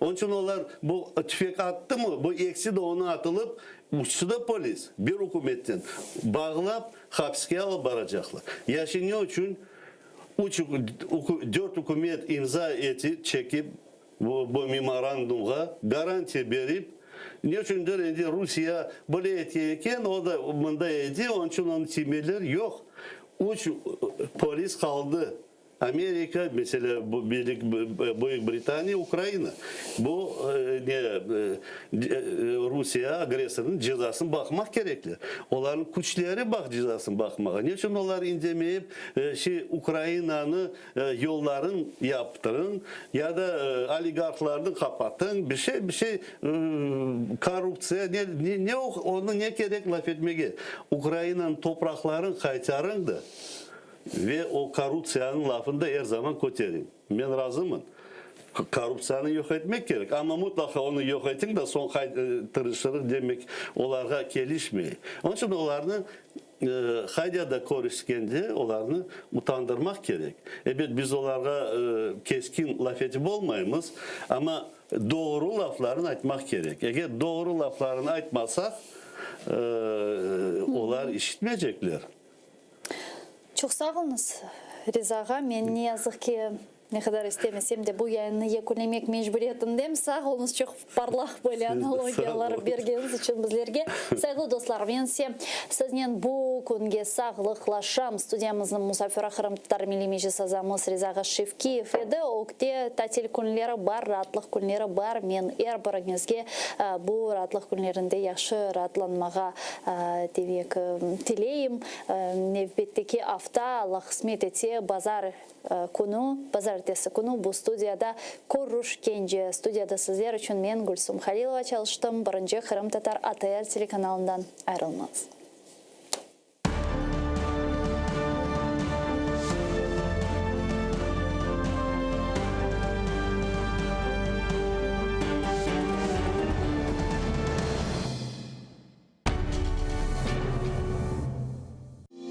Onun için onlar bu tüfek attı mı? Bu eksi de onu atılıp uçsu da polis bir hükümetten bağlap hapse alıp baracaklar. Yaşın için 4 hükümet imza eti çekip bu memorandumga garanti verip ne üçündür indi Rusya böyle etiyken o da bunda edi onun için onun temeller yok. 3 polis kaldı. Amerika mesela bu Büyük Britanya, Ukrayna. Bu Rusya agresorun cezasını bakmak gerekli. Onların güçleri bak cezasını bakmağa. Niçin onlar indemeyip Ukrayna'nı yolların yaptırın ya da oligarklarını kapatın. Bir şey korrupsiya onu ne gerek laf etmeye. Ukrayna'nın topraklarını kaytarın da. Ve o korrupsiyanın lafını da her zaman koterim. Ben razımım. Korrupsiyanı yok etmek gerek. Ama mutlaka onu yok etin de son tırışırır demek onlara gelişmiyor. Onun için onlarını haydada koruşkende onlarını utandırmak gerek. Biz onlara keskin laf edip olmayımız ama doğru laflarını aytmak gerek. Eğer doğru laflarını aytmasak onlar işitmeyecekler. Çok sağ olunuz Rizağa. Men ne yazık ki ne kadar istemesem de bu yayını yekünlemek mecburiyetindeyim. Sağ olunuz, çok parlaq böyle analogiyalар bergeniz için bizlerge. Sayılı dostlar, ben sizden bu күнге sağlıklaşam. Stüdyamızın musafir Kırımtıtar Milimeci sazamız Rizağa Şevkiyev edi. Okte tatil günleri var, rahatlık günleri var. Men er birіңізге bu rahatlık günlerinde yaxşı rahatlanmağa tileyim. Nevbetteki hafta Allah kısmet etse bazar ertesi günü bu stüdyada görüşkенде. Stüdyada sizler için men Gülsüm Halilova çalıştım. Birinci Kırım Tatar ATR telekanalından ayrılmaz.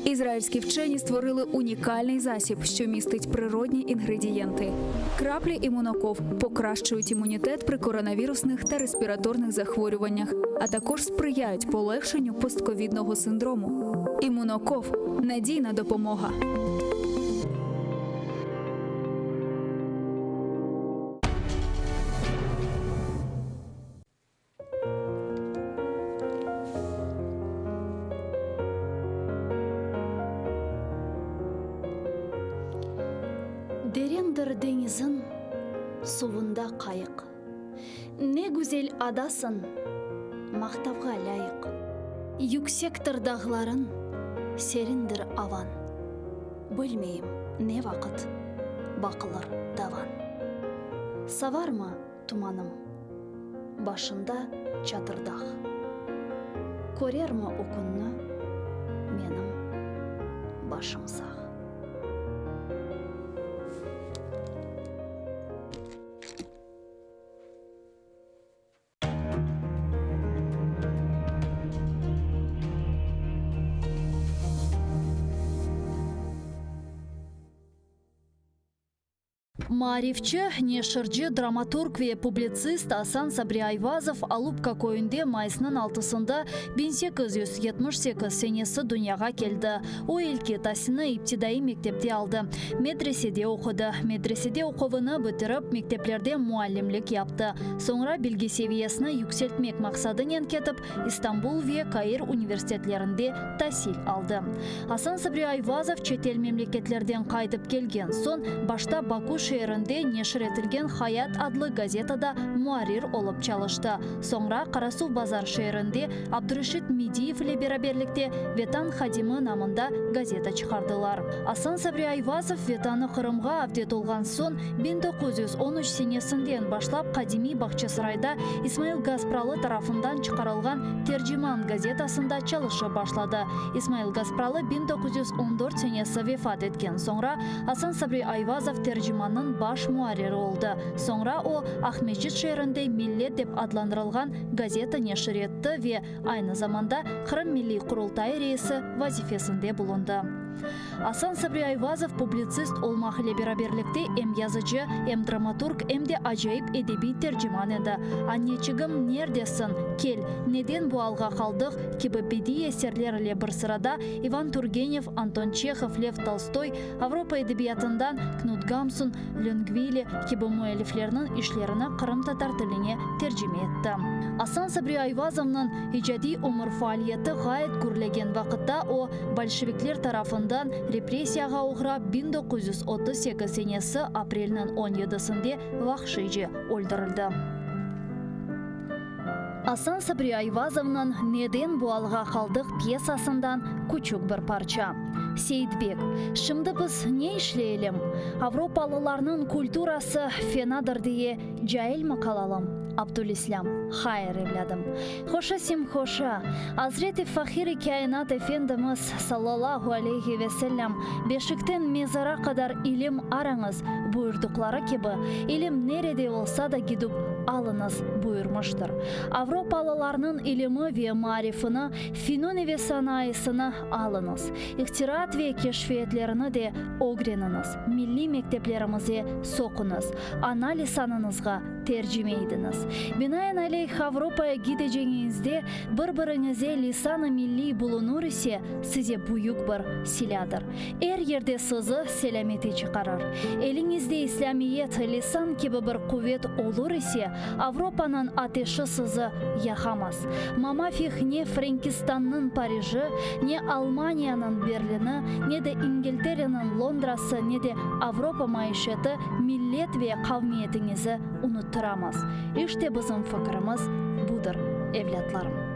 Ізраїльські вчені створили унікальний засіб, що містить природні інгредієнти. Краплі імуноков покращують імунітет при коронавірусних та респіраторних захворюваннях, а також сприяють полегшенню постковідного синдрому. Імуноков – надійна допомога. Derенdir denizin суында қайық. Не güzel adasın, мақтауға лайық. Yüksектір dağların, serindir avan. Білмейім, не вақыт, бақылыр даван. Савар ма туманым, башында чатырдақ. Көрер ма о күнні, менің башым сақ. Марифчы, нешырчы, драматург ве публицист Асан Сабри Айвазов Алупка көйінде майысының 6-сында 1878 сенесі дүнияға келді. О елке тасыны иптидаи мектепте алды. Медреседе оқыды. Медреседе оқуыны бітіріп, мектеплерде муалlimlik yaptı. Sonra bilgi seviyesini yükseltmek maqsadымен кетіп, İstanbul ve Каир университетlerinde tahsil aldı. Асан Сабри Айвазов çetel memleketlerden qaytып келген son, başta Baku şehrinde neşir etilgen Hayat adlı gazetada muarir olup çalıştı. Sonra Karasu Bazar şehrinde Abdurashid Mediyev ile beraberlikte Vetan Hadimi namında gazeta çıkardılar. Асан Сабри Айвазов Vetanı Kırımға avdet olgan son 1913 senesinden başlap Kadimi Bahçesaray'da İsmail Gaspralı tarafından çıkarılgan Tercüman gazetasında çalışa başladı. İsmail Gaspralı 1914 senesi vefat etken sonra Асан Сабри Айвазов tercümanın baş muariri oldu. Sonra o Ahmetçit şehrinde Millet dep adlandırılgan gazeta neşir etti ve aynı zamanda Kırım Milli Kurultayı reisi vazifesinde bulundu. Асан Сабри Айвазов публицист олмақ ile бераберлікте эм язычы, эм драматург, эмде ажайып эдеби тержиман еді. Аннечігім нердесін, кел, неден bu алға қалдық, кебі беди есерлер ile бір сырада Иван Тургенев, Антон Чехов, Лев Толстой, Авропа эдебиятындан Кнут Гамсун, Лонгвиле, кебі муэлифлерінің ишлеріні Қырым татар тіліне тержиме етті. Асан Сабри Айвазовның ижади умыр фаалияты ғайет күрлеген вақытта о большевиклер тарафындан репрессияға ұғырап 1938 сенесі апрелінің 17-сінде вақшыйжы өлдірілді. Асан Сабри Айвазовның «Неден буалға қалдық» пьесасындан күчік бір парча. Сейдбек, шымды біз не ішлейлім? Авропалыларның культурасы фенадыр дие жайыл мақалалым. Абдулислам, хайыр евладым. Хоша сим хоша. Азрети Фахири Каинат Эфендіміз саллаллаху алейхи веселлям бешіктен мезара қадар илім араңыз бұйырдықлары кебі, илім нереде олса да гидуп алыныз бұйырмыштыр. Авропалыларның илімі ве марифыны, финуни ве санайысыны алыныз. Ихтират ве кешфиетлеріні де огреніңіз. Милли мектеплерімізе соқыныз. Ана лисаныңызға тержимейдіңіз. Бинаен алейх Авропая гидежеңізде бір-біріңізе лисаны милли бұлынур ісе, сізе бұйық бір силядыр. Әр ерде сызы селаметі чықарар. Еліңізде исламиет лисан кебі бір құвет олур ісе, Авропаның атешы сызы яхамас. Мамафих не Франкистанның Парижі, не Алманияның Берліні, не де Ингілтерінің Лондрасы, не де Авропа майшеті миллет ве қавмиетіңізі ұныттырамыз. İşte bizim fıkrımız budur, evlatlarım.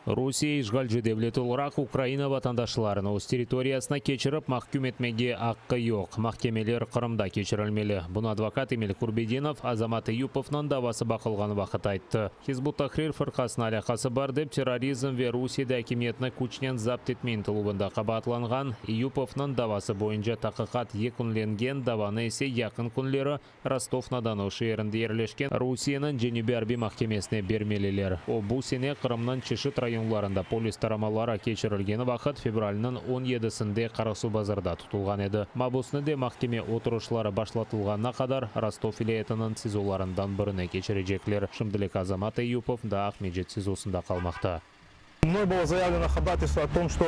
Русия ишгалжы devlet olarak Украина vatandaşlarını öz territoriyasına keçirip mahkum etmege hakkı yok. Mahkemeler Kırım'da keçirilmeli. Bunu advokat Emil Kurbedinov Azamat Eyupov'nun davası bakılgan vakit aytты. Hizbut Tahrir fırkasına alakası бар deb terrorizm ve Rusiyada hakimiyetini kuchnen zapt etmeyin tılubında qabatlangan Eyupov'nun davası boyunca taqiqat yekunlengen davаны ise yakın kunleri Rostov-na-Donu şehrinde yerleşken Rusiyanın Cenubi Harbiy mahkemesine bermeliler. O bu sene Kırım'nın çeşit rayonlarında polis taramalara keçirilgeni vakit fevralının 17'sinde Karasu bazarda tutulgan edi. Mabusni de mahkeme oturuşları başlatılğana kadar Rostov vilayetinin sizolarından birine geçirecekler. Şimdilik Azamat Eyupov da Ahmedjet sizosunda kalmakta. Мной было заявлено ходатайство о том, что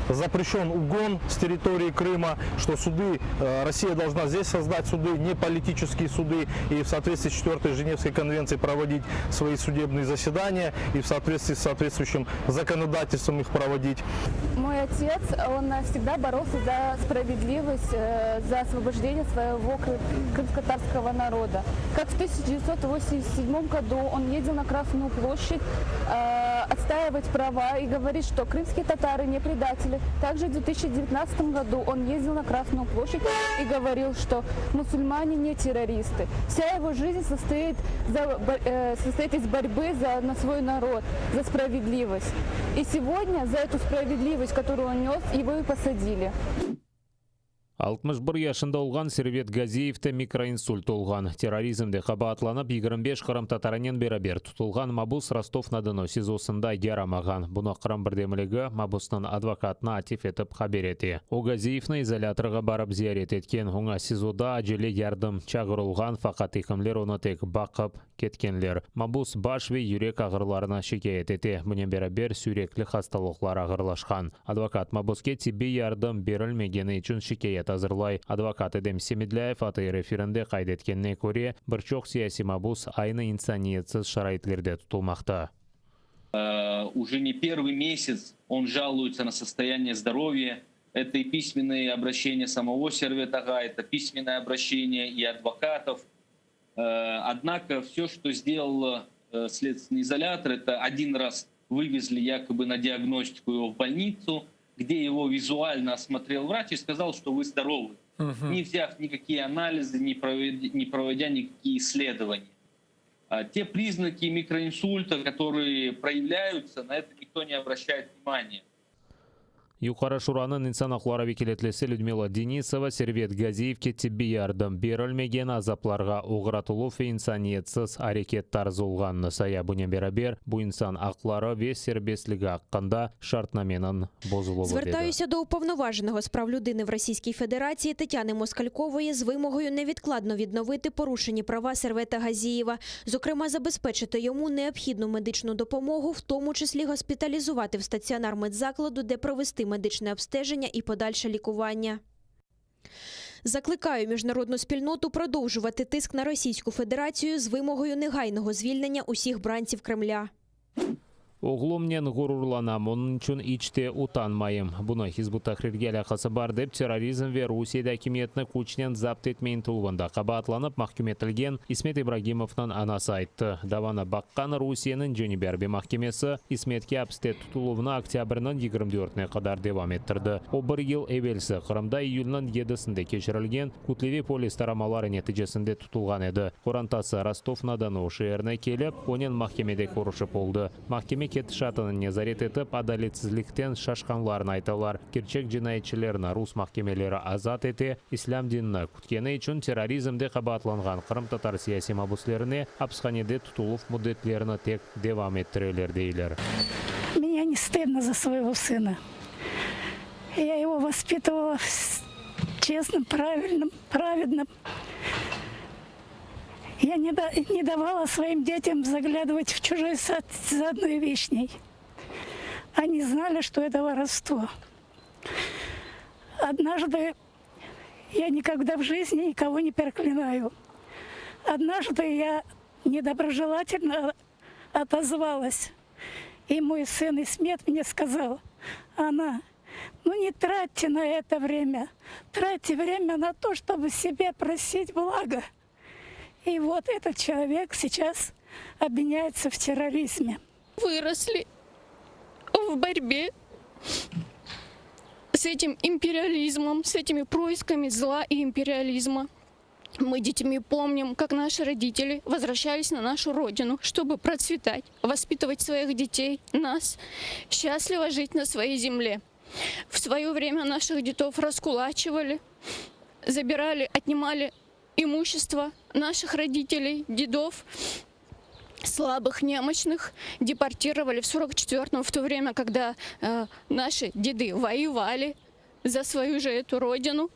запрещен угон с территории Крыма, что суды, Россия должна здесь создать суды, не политические суды, и в соответствии с 4-й Женевской конвенцией проводить свои судебные заседания, и в соответствии с соответствующим законодательством их проводить. Мой отец, он всегда боролся за справедливость, за освобождение своего крымско-татарского народа. Как в 1987 году он ездил на Красную площадь отстаивать права и говорит, что крымские татары не предатели. Также в 2019 году он ездил на Красную площадь и говорил, что мусульмане не террористы. Вся его жизнь состоит из борьбы на свой народ, за справедливость. И сегодня за эту справедливость, которую он нес, его и посадили. 61 yaşında olgan Servet Gaziev'te mikroinsult olgan. Terrorizmde qabatlанып 25 Kırım tatarinen beraber tutulgan Mabus Rostov-na-Donu sizosunda yaramаған. Bunu Kırım birdemligi Mabus'nın advokatına atif etip haber etti. O Gaziev'ni izolatorga barıp ziyaret etken, ona sizoda acele yardım çağırılgan fakat hekimler onu tek bakıp ketkenler. Mabus baş ve yürek ağrılarına şikayet etti. Bunun beraber sürekli hastalıklar ağırlaşkan. Advokat Mabus'ke tibbi yardım berilmegeni için şikayet hazırlay. Advokat Edem Semidlayev atayır efirinde kaydetkenine göre birçok siyasi Mabus aynı insaniyetsiz şaraitlerde tutulmakta. Уже не первый месяц он жалуется на состояние здоровья. Это и письменные обращения самого Серветага, это письменное обращение и адвокатов. Однако все, что сделал следственный изолятор, это один раз вывезли якобы на диагностику его в больницу, где его визуально осмотрел врач и сказал, что вы здоровы. не взяв никакие анализы, не проводя никакие исследования. Те признаки микроинсульта, которые проявляются, на это никто не обращает внимания. Юқары Шураның инсан ақлары векілетлесі Людмила Денисова Сервет Газиевке тибби ярдым берілмеген азапларға оғыратылуф инсаниетсіз әрекеттар золғанны сая бұне берабер, бұ инсан ақлары вес сербеслігі аққанда шартнаменін бозылуы деді. Звертаюся до уповноваженого з прав людини в Російській Федерації Тетяни Москалькової з вимогою невідкладно відновити порушені права Сервета Газієва, зокрема забезпечити йому необхідну медичну допомогу, в тому числі госпіталізувати в стаціонар медзакладу, де провести медичне обстеження і подальше лікування. Закликаю міжнародну спільноту продовжувати тиск на Російську Федерацію з вимогою негайного звільнення усіх бранців Кремля. Оғломнен ғурурланам, оның үшін ичте утанмайым. Бұны Хизбут Тахрирге алақасы бар деп терроризм ве Русия дәкиметіні күчінен запт етмейін тұлғында қабатланып махкуметілген Исмет Ибрагимовның анасы айтты. Даваны баққан Русияның Женебербе махкемесі Исметке апстет тұтылуына октябрінің 24-не қадар девам еттірді. О бір ел әвелсі Қырымда июльнің 7-сінде кешірілген Кутлеви полис тарамалары нәтижесінде тұтылған еді. Қорантасы Ростов-на-Дону шееріне келіп, онен махкемеде көрішіп болды. Махкеме кет шатының незарет етіп, адалетсізліктен шашқанларын айталар. Керчек жинайетшілеріні рус махкемелері азат ете, ислам дінні күткені үшін терроризмде қабатланған Қырым татар сияси мабуслеріне апсханеде тұтылуф мұдетлеріні тек девам еттірелер дейлер. Меня не стыдно за своего сына. Я его воспитывала честным, правильным, праведным. Я не давала своим детям заглядывать в чужой сад за одной вишней. Они знали, что это воровство. Однажды я никогда в жизни никого не проклинаю. Однажды я недоброжелательно отозвалась. И мой сын Исмет мне сказал: Анна, ну не тратьте на это время. Тратьте время на то, чтобы себе просить блага. И вот этот человек сейчас обвиняется в терроризме. Выросли в борьбе с этим империализмом, с этими происками зла и империализма. Мы детьми помним, как наши родители возвращались на нашу родину, чтобы процветать, воспитывать своих детей, нас, счастливо жить на своей земле. В свое время наших детов раскулачивали, забирали, отнимали имущество наших родителей, дедов, слабых, немощных, депортировали в 1944-м, в то время, когда наши деды воевали за свою же эту родину.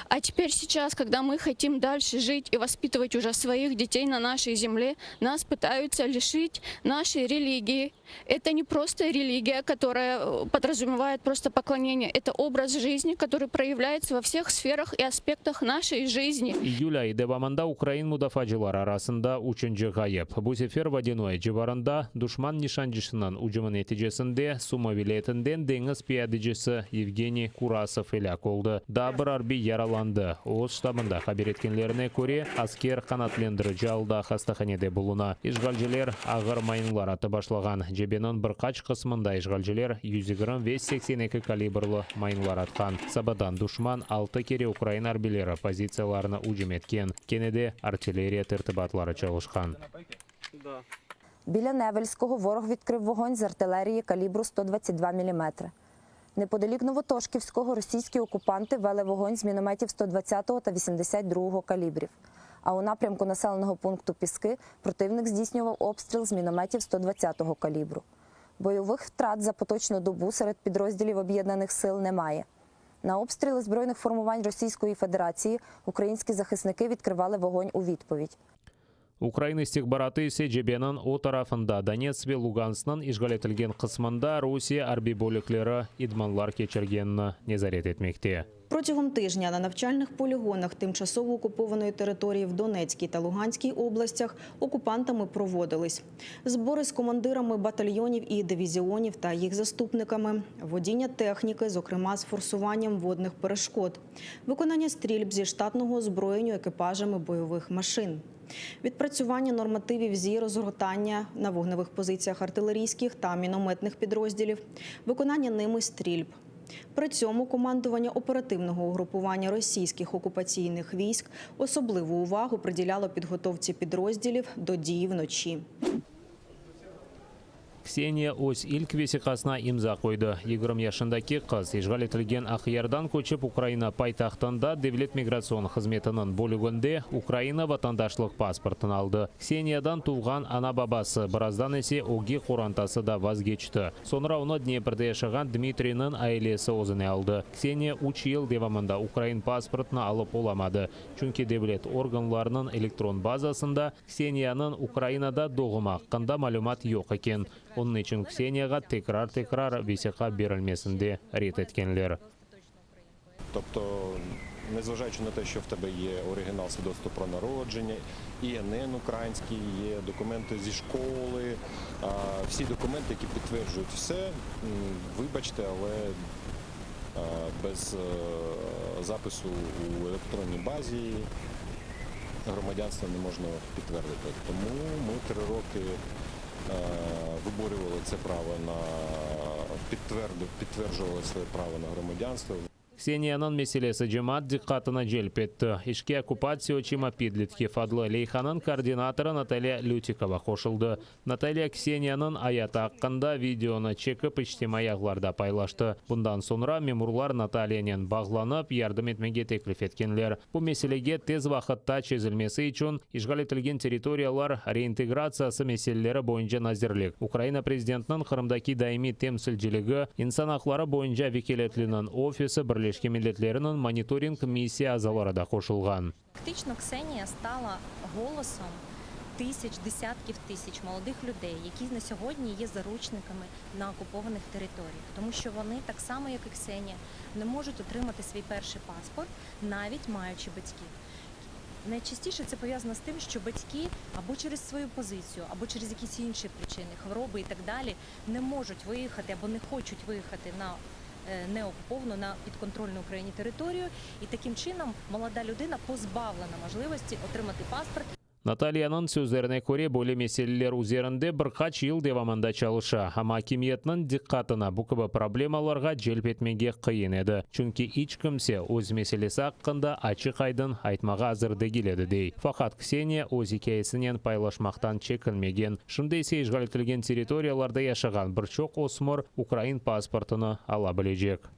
А теперь сейчас, когда мы хотим дальше жить и воспитывать уже своих детей на нашей земле, нас пытаются лишить нашей религии. Это не просто религия, которая подразумевает просто поклонение. Это образ жизни, который проявляется во всех сферах и аспектах нашей жизни. Июль айы деваманда Украин мудафачылар арасында учынжы ғайып. Бұл сефер водяной жыбарында душман нишанжышынан ұжымын нәтижесінде Сума вилетінден деңіз пиядыжысы Евгений Курасов елек олды. Дабыр арби яраланды. Оғыз штабында хабер еткенлеріне көре аскер қанатлендірі жалда хастаханеде бұлына. Ишғалжылер ағыр майынлар аты башлаған. Жебенің бір қач қысмында ишғалжылер 120-82 калибрлы майынлар атқан. Сабадан душман 6 кере Украин арбилері позицияларына ұжым еткен. Кенеде артиллерия тіртибатлары чалышқан. Біля Невельського ворог відкрив вогонь з артилерії калібру 122 мм. Неподалік Новотошківського російські окупанти вели вогонь з мінометів 120 та 82 калібрів. А у напрямку населеного пункту Піски противник здійснював обстріл з мінометів 120 калібру. Бойових втрат за поточну добу серед підрозділів Об'єднаних сил немає. На обстріли збройних формувань Російської Федерації українські захисники відкривали вогонь у відповідь. Украина истихбараты ise жебенің о тарафында Донецк ве Луганскның işgal етілген қысмында Русия арби бөліклері идманлар кечіргенні незарет етмекте. Протягом тижня на навчальних полігонах тимчасово окупованої території в Донецькій та Луганській областях окупантами проводились збори з командирами батальйонів і дивізіонів та їх заступниками, водіння техніки, зокрема з форсуванням водних перешкод, виконання стрільб зі штатного озброєння екіпажами бойових машин, відпрацювання нормативів зі розгортання на вогневих позиціях артилерійських та мінометних підрозділів, виконання ними стрільб, При цьому командування оперативного угрупування російських окупаційних військ особливу увагу приділяло підготовці підрозділів до дії вночі. Ксения ось ilk весиқасына имза қойды. 20 яшындаки қыз ишғал етілген Ақиярдан көчіп Украина пайтақтында Devlet миграцион қызметінің бөлігінде Украина ватандашлық паспортын алды. Ксениядан туған ана бабасы біраздан есе оги қорантасы да вазгечті. Sonra оны Днепрде yaşаған Дмитрийнің айлесі өзіне алды. Ксения 3 ел девамында Украин паспортын алып оламады. Чүнки Devlet органларының электрон базасында Ксенияның Украинада доғыма қында малумат жоқ екен. Onun için Ксенияға tekrar весиқа берілмесінде рет еткенлер. Тобто, незважаючи на те, що в тебе є оригінал свідоцтва про народження, ІНН український, є документи зі школи, всі документи, які підтверджують все, вибачте, але без запису у електронній базі громадянство не можна підтвердити. Тому ми 3 роки виборювали це право на підтверджували своє право на громадянство. Ксенияның меселесі жемат диққатына желп етті. Ішке оккупация чима пидлитке Фадлы Лейханың координаторы Наталья Лютикова қошылды. Наталья Ксенияның аяты аққанда видеоны чекіп іштемай ағларда пайлашты. Бұндан sonra мемурлар Натальянен бағланып, ярдым етмеге теклиф еткенлер. Бұл меселеге тез вақытта чезілмесі үшін ишғал етілген территориялар реинтеграциясы меселелері бойынша назерлік. Украина президентінің Қырымдаки даими темсілділігі инсан ақлары бойынша векелетлінің офисі Бірлешкен Миллетлерінің мониторинг миссия азалары да қошылған. Фактично Ксенія стала голосом десятків тисяч молодих людей, які на сьогодні є заручниками на окупованих територіях. Тому що вони, так само як і Ксенія, не можуть отримати свій перший паспорт, навіть маючи батьків. Найчастіше це пов'язано з тим, що батьки або через свою позицію, або через якісь інші причини, хвороби і так далі, не можуть виїхати або не хочуть виїхати на неокуповану, на підконтрольну Україні територію. І таким чином молода людина позбавлена можливості отримати паспорт. Натальяның сөздеріне көре бөлі меселелер üzerinde бірқаç ел девамында çalışа. Ама хакимиетінің диққатына бұл проблемаларға желп етмеге қиын еді. Чүнки ешкімсе өз меселесі аққында ачық айдын айтмаға азырды келеді дей. Фақат Ксения өз хикаясынан пайлашмақтан чекілмеген. Шынды есе ишғал етілген территорияларда яшаған бір чоқ осмыр Украин паспортыны ала білежек.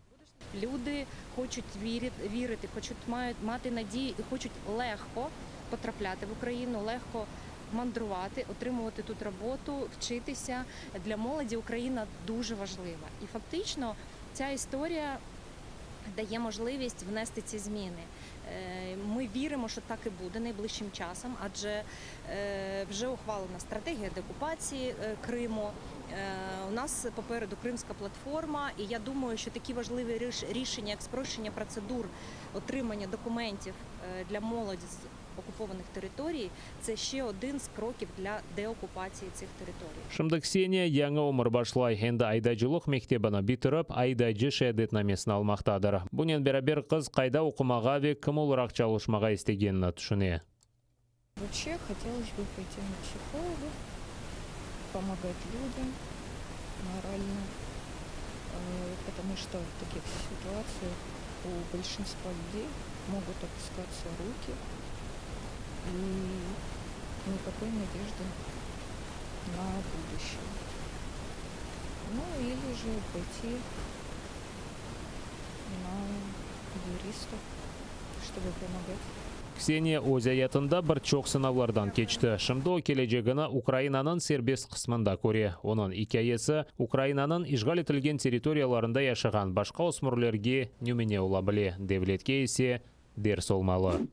Люди хочуть вірити, хочуть мати надію і хочуть легко потрапляти в Україну, легко мандрувати, отримувати тут роботу, вчитися. Для молоді Україна дуже важлива. І фактично ця історія дає можливість внести ці зміни. Ми віримо, що так і буде найближчим часом, адже вже ухвалена стратегія деокупації Криму. У нас попереду Кримська платформа, і я думаю, що такі важливі рішення, як спрощення процедур отримання документів для молоді з окупованих територій, це ще один з кроків для деокупації цих територій. Шымды Ксения яңа өмір башлай, енді айдайжылық мектебіні бітіріп, айдайжы шәдетнамесін алмақтадыр. Бұнен бәрабер қыз қайда оқымаға ве кім олырақ çalışмаға істегенін түсіне. Вообще хотелось бы пойти на психолога, помогать людям морально, потому что в таких ситуациях у большинства людей могут опускаться руки и никакой надежды на будущее. Ну или же пойти на юристов, чтобы помогать. Ксения өз аятында бір чоқ сынавлардан кечті. Шымды кележегіні Украинаның сербес қысмында көре. Оның хикаясы Украинаның ишғал етілген территорияларында яшаған башқа осмырлерге нөмене ола біле. Devletке есе дерс олмалы.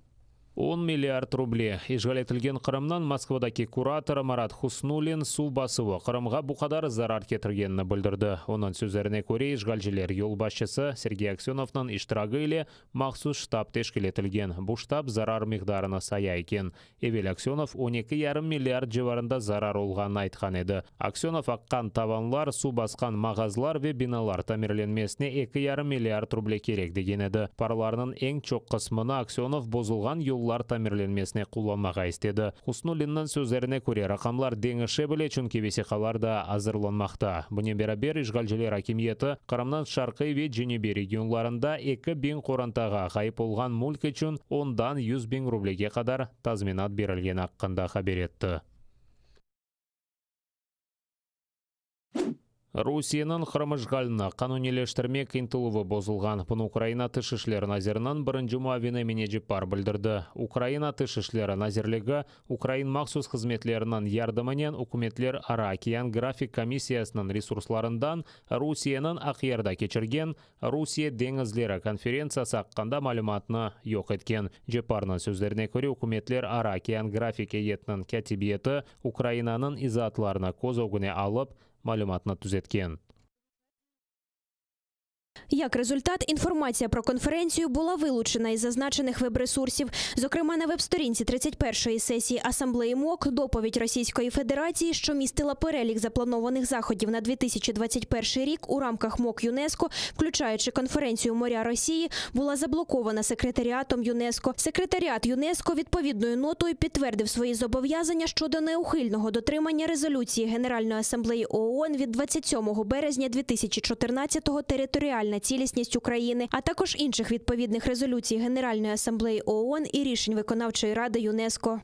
10 миллиард рубль. Ишғал етілген Қырымнан Москвадаки кураторы Марат Хуснулин су басуы Қырымға бұқадар зарар кетіргенін білдірді. Оның сөздеріне көре ишғалжілер ел басшысы Сергей Аксеновның иштирагы ile махсус штаб тешкіл етілген. Бұл штаб зарар миқдарына сая екен. Евел Аксенов 12,5 миллиард живарында зарар олғанын айтқан еді. Аксенов аққан табанлар, су басқан мағазлар ве биналар тамирленмесіне 2,5 миллиард рубль керек деген еді. Параларының ең чоқ қысмына Аксенов бозылған ел улар тамирленмесіне кулланмага истеді. Хуснуллиннің сөздеріне көре рақамлар деңіші біле чүнкевесі қаларда азырланмақта. Бұне берабер işgalciler hakimiyeti Kırım'dan şarkı ve Cenebi regionlarında 2000 korantаға kayıp olgan mulk için 10'dan 100 bin rublege kadar tazminat berilgen hakkında haber etti. Rusiyanın Kırım-ışgalına kanunileştirmek intılığı bozulgan. Bunu Ukrayna Tış İşleri Nazirinin birinci muavini Menejipar bildirdi. Ukrayna Tış İşleri Nazirligi Ukrayn maxsus hizmetlerinin yardımının hükümetler ara Okean Grafik Komissiyasının resurslarından Rusiyanın Aqyerda keçirgen Rusiya Dengizleri konferensiyasi hakkında malumatını yok etken. Jepar'nın sözlerine göre hükümetler ara Okean Grafik heyetinin katibiyeti Ukrayna'nın izahatlarını koz ogune alıp malumatını түзеткен. Як результат, інформація про конференцію була вилучена із зазначених веб-ресурсів. Зокрема, на веб-сторінці 31-ї сесії Асамблеї МОК доповідь Російської Федерації, що містила перелік запланованих заходів на 2021 рік у рамках МОК ЮНЕСКО, включаючи конференцію «Моря Росії», була заблокована секретаріатом ЮНЕСКО. Секретаріат ЮНЕСКО відповідною нотою підтвердив свої зобов'язання щодо неухильного дотримання резолюції Генеральної Асамблеї ООН від 27 березня 2014-го «Територіальна цілісність України», а також інших відповідних резолюцій Генеральної Асамблеї ООН і рішень Виконавчої ради ЮНЕСКО.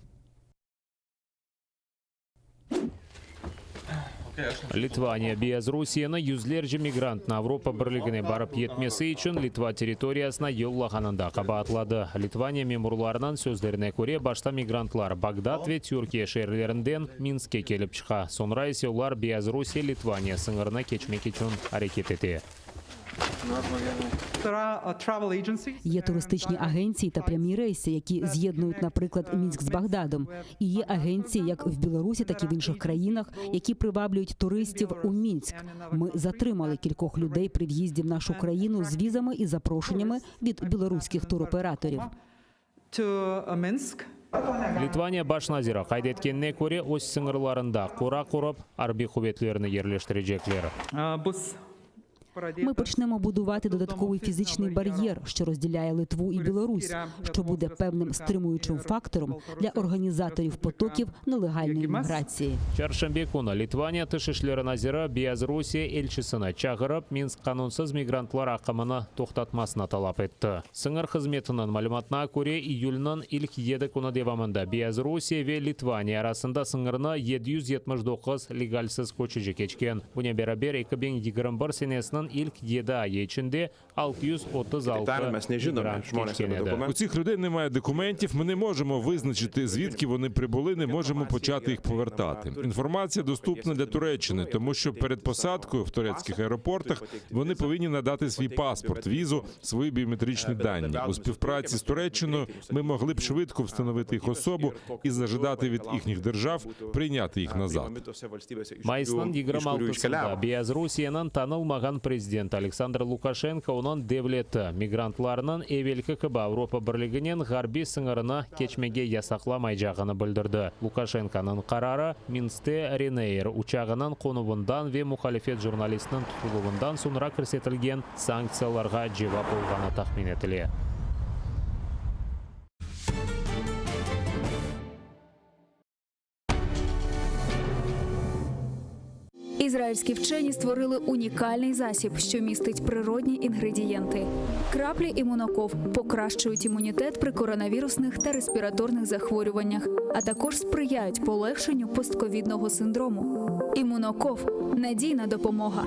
Литвания Белорусияны yüzlerce migrantны Avropa Birligine barıp yetmesi için Litva territoriyasına yollaganında kabahatlады. Litvanya memurlarının sözlerine göre başta migrantlar Bagdad ve Türkiye şehirlerinden Minsk'e kelip çıqa. Sonra ise ular Belorusiya Litvanya sınırına geçmek için hareket etti. Є туристичні агенції та прямі рейси, які з'єднують, наприклад, Мінськ з Багдадом. І є агенції як в Білорусі, так і в інших країнах, які приваблюють туристів у Мінськ. Ми затримали кількох людей при в'їзді в нашу країну з візами і запрошеннями від білоруських туроператорів. Litvanya baş naziri qayd etkenine göre öz sınırlarında qura qurib harbiy quvvetlerini yerleştirecekler. Ми почнемо будувати додатковий фізичний бар'єр, що розділяє Литву і Білорусь, що буде певним стримуючим фактором для організаторів потоків нелегальної міграції. Çarşamba күні Litvanya Tış İşleri Naziri Belorusiya elçisini çağırıp Minsk kanunsuz migrantlar akımını toxtatmasını talap etdi. Sınır hizmetinin malumatına göre iyulның ilk 7 günü devamında Belorusiya ve Litvanya arasında sınırını 779 legalsiz koçucu geçken. Buna beraber 2021 senesinin ilk 7 ayı içinde 636 migrant geçken edi. У цих людей немає документів, ми не можемо визначити, звідки вони прибули, не можемо почати їх повертати. Інформація доступна для Туреччини, тому що перед посадкою в турецьких аеропортах вони повинні надати свій паспорт, візу, свої біометричні дані. У співпраці з Туреччиною ми могли б швидко встановити їх особу і зажадати від їхніх держав прийняти їх назад. Майсның 26-сында Belorusiyaның tanılmagan президент Александр Лукашенко onun devleti migrantlарының evvelki gibi Avropa Birliği'nin garbi sınırına geçmege yasaklamayacağını bildirdi. Lukashenko'nun kararı Minsk'te Ryanair uçağının konumundan ve muhalefet jurnalistinin tutulduğundan sonra kirsetilgen sanksiyalarga cevap olgаны tahmin etili. Ізраїльські вчені створили унікальний засіб, що містить природні інгредієнти. Краплі імуноков покращують імунітет при коронавірусних та респіраторних захворюваннях, а також сприяють полегшенню постковідного синдрому. Імуноков – надійна допомога.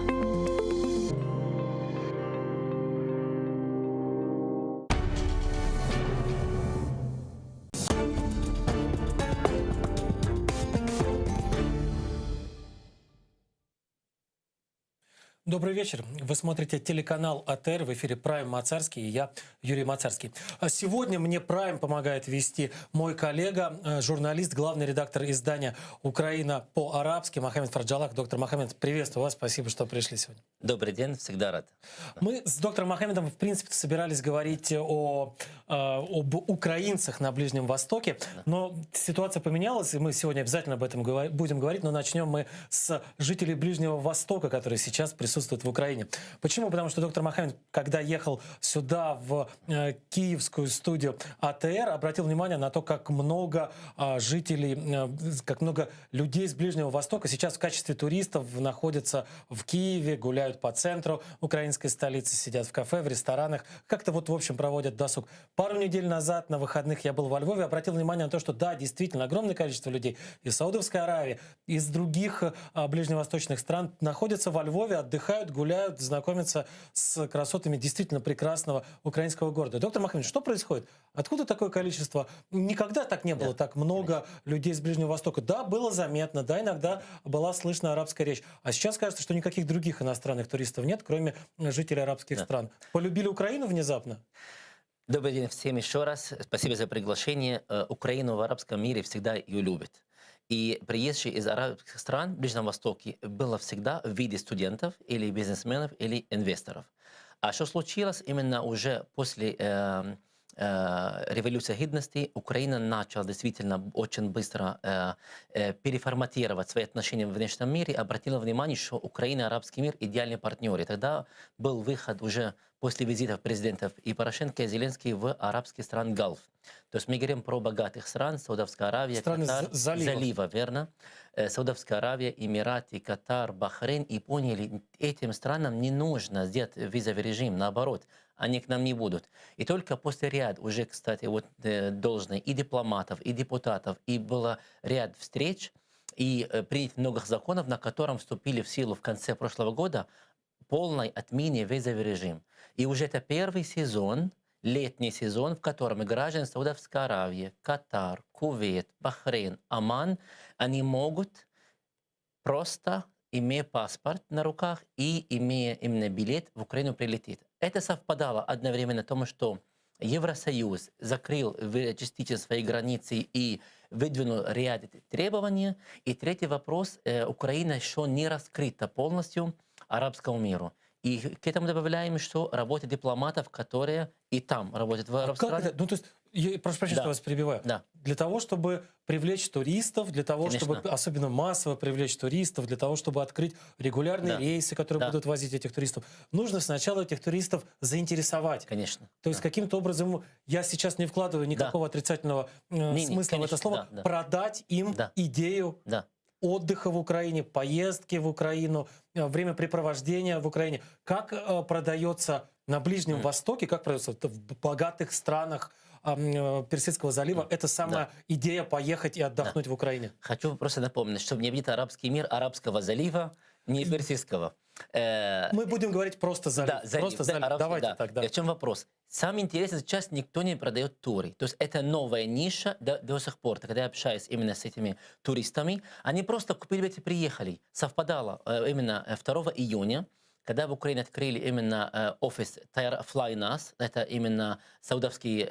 Добрый вечер. Вы смотрите телеканал АТР, в эфире Прайм Мацарский и я, Юрий Мацарский. Сегодня мне Прайм помогает вести мой коллега, журналист, главный редактор издания «Украина по-арабски» Мохаммед Фарджалак. Доктор Мохаммед, приветствую вас, спасибо, что пришли сегодня. Добрый день, всегда рад. Мы с доктором Мохаммедом, в принципе, собирались говорить об украинцах на Ближнем Востоке, но ситуация поменялась, и мы сегодня обязательно об этом будем говорить, но начнем мы с жителей Ближнего Востока, которые сейчас присутствуют присутствует в Украине. Почему? Потому что доктор Мохаммед, когда ехал сюда, в киевскую студию АТР, обратил внимание на то, как много жителей, как много людей с Ближнего Востока сейчас в качестве туристов находятся в Киеве, гуляют по центру украинской столицы, сидят в кафе, в ресторанах, как-то вот, в общем, проводят досуг. Пару недель назад на выходных я был во Львове, обратил внимание на то, что да, действительно, огромное количество людей из Саудовской Аравии, из других ближневосточных стран находятся во Львове, отдыхают, гуляют, знакомятся с красотами действительно прекрасного украинского города. Доктор Мохаммед, что происходит? Откуда такое количество? Никогда так не было, так много людей с Ближнего Востока. Да, было заметно, да, иногда была слышна арабская речь. А сейчас кажется, что никаких других иностранных туристов нет, кроме жителей арабских стран. Полюбили Украину внезапно? Добрый день всем еще раз. Спасибо за приглашение. Украину в арабском мире всегда ее любят. И приезжие из арабских стран в Ближнем Востоке было всегда в виде студентов или бизнесменов или инвесторов. А что случилось именно уже после революции гидности, Украина начала действительно очень быстро переформатировать свои отношения в внешнем мире, обратила внимание, что Украина и арабский мир идеальные партнеры. Тогда был выход уже после визитов президентов и Порошенко, и Зеленский в арабские страны Галф. То есть мы говорим про богатых стран, Саудовская Аравия, страны Катар, залива, верно? Саудовская Аравия, Эмираты, Катар, Бахрейн. И поняли, этим странам не нужно сделать визовый режим, наоборот, они к нам не будут. И только после ряда уже, кстати, вот должны и дипломатов, и депутатов, и было ряд встреч, и принято много законов, на котором вступили в силу в конце прошлого года полной отмене визовый режим. И уже это первый сезон, летний сезон, в котором граждане Саудовской Аравии, Катар, Кувейт, Бахрейн, Оман, они могут просто, имея паспорт на руках и имея именно билет, в Украину прилететь. Это совпадало одновременно тому, что Евросоюз закрыл частично свои границы и выдвинул ряд требований. И третий вопрос, Украина еще не раскрыта полностью арабскому миру. И к этому добавляем, что работа дипломатов, которые и там работают в арабских странах. Ну, то есть, я прошу прощения, что вас перебиваю. Да. Для того, чтобы привлечь туристов, для того, чтобы особенно массово привлечь туристов, для того, чтобы открыть регулярные рейсы, которые будут возить этих туристов, нужно сначала этих туристов заинтересовать. Конечно. То есть каким-то образом, я сейчас не вкладываю никакого отрицательного смысла в это слово, продать им идею отдыха в Украине, поездки в Украину, времяпрепровождения в Украине. Как продается на Ближнем Востоке, как продается в богатых странах Персидского залива, это самая идея поехать и отдохнуть в Украине? Хочу просто напомнить, чтобы не видеть арабский мир арабского залива, не персидского. Мы будем говорить просто залив. Да, залив. Просто залив. Давайте так, да. В чем вопрос? Самое интересное, сейчас никто не продает туры. То есть это новая ниша до сих пор. Когда я общаюсь именно с этими туристами, они просто купили билеты и приехали. Совпадало именно 2 июня, когда в Украине открыли именно офис Fly Nas, это именно саудовские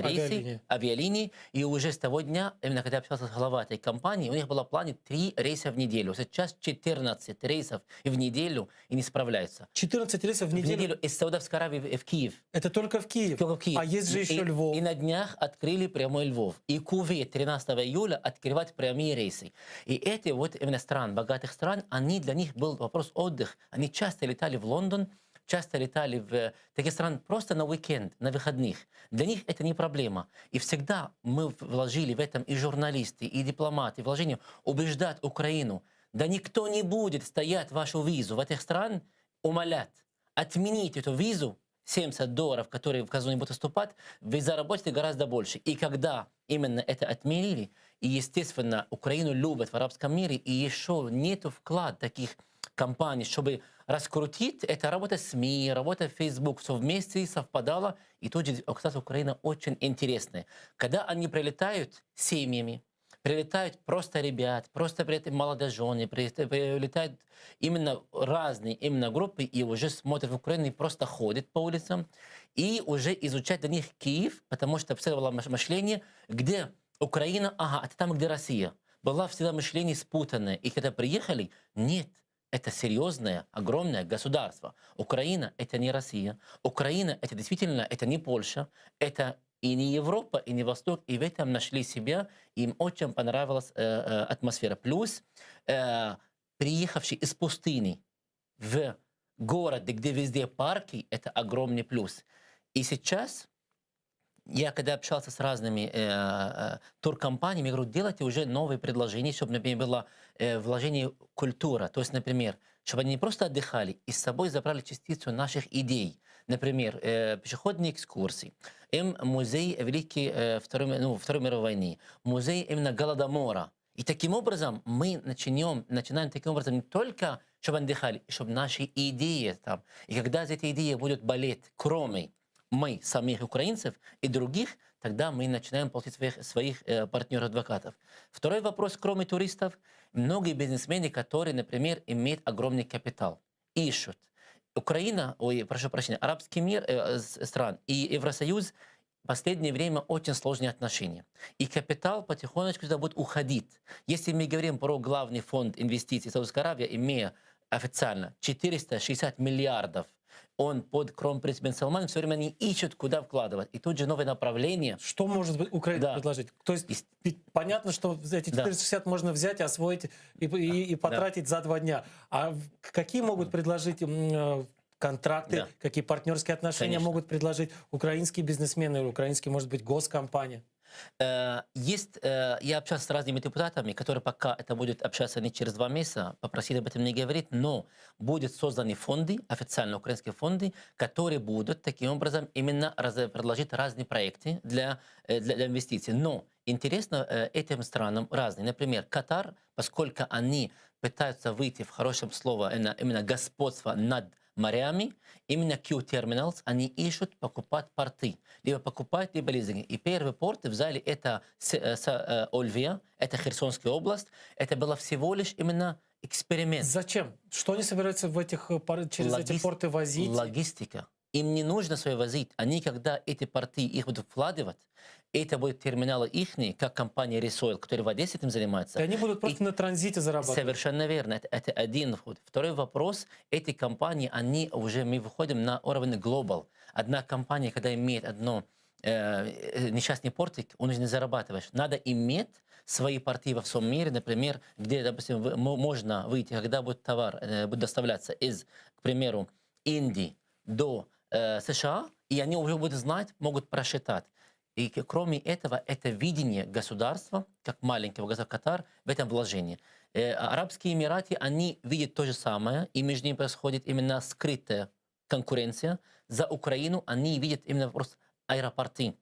рейсы, авиалинии, и уже с того дня, именно когда я общался с главой этой компании, у них было в плане 3 рейса в неделю. Сейчас 14 рейсов в неделю и не справляются. 14 рейсов в неделю? Из Саудовской Аравии в Киев. Это только в Киев? Только в Киев. А есть же еще Львов. И на днях открыли прямой Львов. И Кувейт 13 июля открывать прямые рейсы. И эти вот именно стран, богатых стран, для них был вопрос отдых. Они часто летали в Лондон, часто летали в такие страны просто на уикенд, на выходных. Для них это не проблема. И всегда мы вложили в этом и журналисты, и дипломаты, вложение убеждать Украину. Да никто не будет стоять вашу визу в этих странах, умолять. Отменить эту визу, $70, которые в казну будут поступать, вы заработаете гораздо больше. И когда именно это отменили, и, естественно, Украину любят в арабском мире, и еще нет вклада таких компаний, чтобы раскрутить, это работа СМИ, работа Facebook, все вместе совпадало. И тут же, кстати, Украина очень интересная. Когда они прилетают семьями, прилетают просто ребят, просто прилетают молодожены, прилетают именно разные именно группы, и уже смотрят в Украину и просто ходят по улицам, и уже изучают для них Киев, потому что всегда было мышление, где Украина, это там, где Россия. Было всегда мышление спутанное. И когда приехали, нет. Это серьезное, огромное государство. Украина – это не Россия. Украина – это действительно, это не Польша. Это и не Европа, и не Восток. И в этом нашли себя. Им очень понравилась атмосфера. Плюс, приехавшие из пустыни в город, где везде парки, это огромный плюс. И сейчас я когда общался с разными туркомпаниями, я говорю, делайте уже новые предложения, чтобы, например, было вложение культура. То есть, например, чтобы они не просто отдыхали, и с собой забрали частицу наших идей. Например, пешеходные экскурсии, музей Великой Второй мировой войны, музей именно Голодомора. И таким образом мы начинаем таким образом не только, чтобы отдыхали, чтобы наши идеи там. И когда эти идеи будут болеть, кроме мы, самих украинцев и других, тогда мы начинаем получить своих партнеров-адвокатов. Второй вопрос, кроме туристов, многие бизнесмены, которые, например, имеют огромный капитал, ищут. Украина, арабский мир, стран и Евросоюз в последнее время очень сложные отношения. И капитал потихонечку сюда будет уходить. Если мы говорим про главный фонд инвестиций Саудовской Аравии, имея официально 460 миллиардов, он под кронпринц Бен Салманом, все время они ищут, куда вкладывать. И тут же новое направление. Что может быть Украина предложить? То есть понятно, что эти 460 можно взять, освоить и потратить за 2 дня. А какие могут предложить контракты, какие партнерские отношения могут предложить украинские бизнесмены или украинские, может быть, госкомпании? Я общался с разными депутатами, которые пока это будет общаться не через 2 месяца, попросили об этом не говорить, но будут созданы фонды, официально украинские фонды, которые будут таким образом именно предложить разные проекты для инвестиций. Но интересно этим странам разные. Например, Катар, поскольку они пытаются выйти в хорошем слове именно господство над морями, именно Q-Terminals, они ищут покупать порты. Либо покупать, либо лизинг. И первый порт взяли это Ольвия, это Херсонская область. Это было всего лишь именно эксперимент. Зачем? Что они собираются через эти порты возить? Логистика. Им не нужно свое возить. Они, когда эти порты их будут вкладывать, это будут терминалы ихние, как компания Resoil, которая в Одессе этим занимается. И они будут просто на транзите зарабатывать. Совершенно верно. Это один вход. Второй вопрос. Эти компании, мы выходим на уровень global. Одна компания, когда имеет одно несчастный портик, он уже не зарабатываешь. Надо иметь свои порты во всем мире, например, где, допустим, можно выйти, когда будет товар будет доставляться из, к примеру, Индии до США, и они уже будут знать, могут просчитать. И кроме этого, это видение государства, как маленького государства Катар, в этом вложении. Арабские Эмираты, они видят то же самое, и между ними происходит именно скрытая конкуренция. За Украину они видят именно вопрос аэропорты.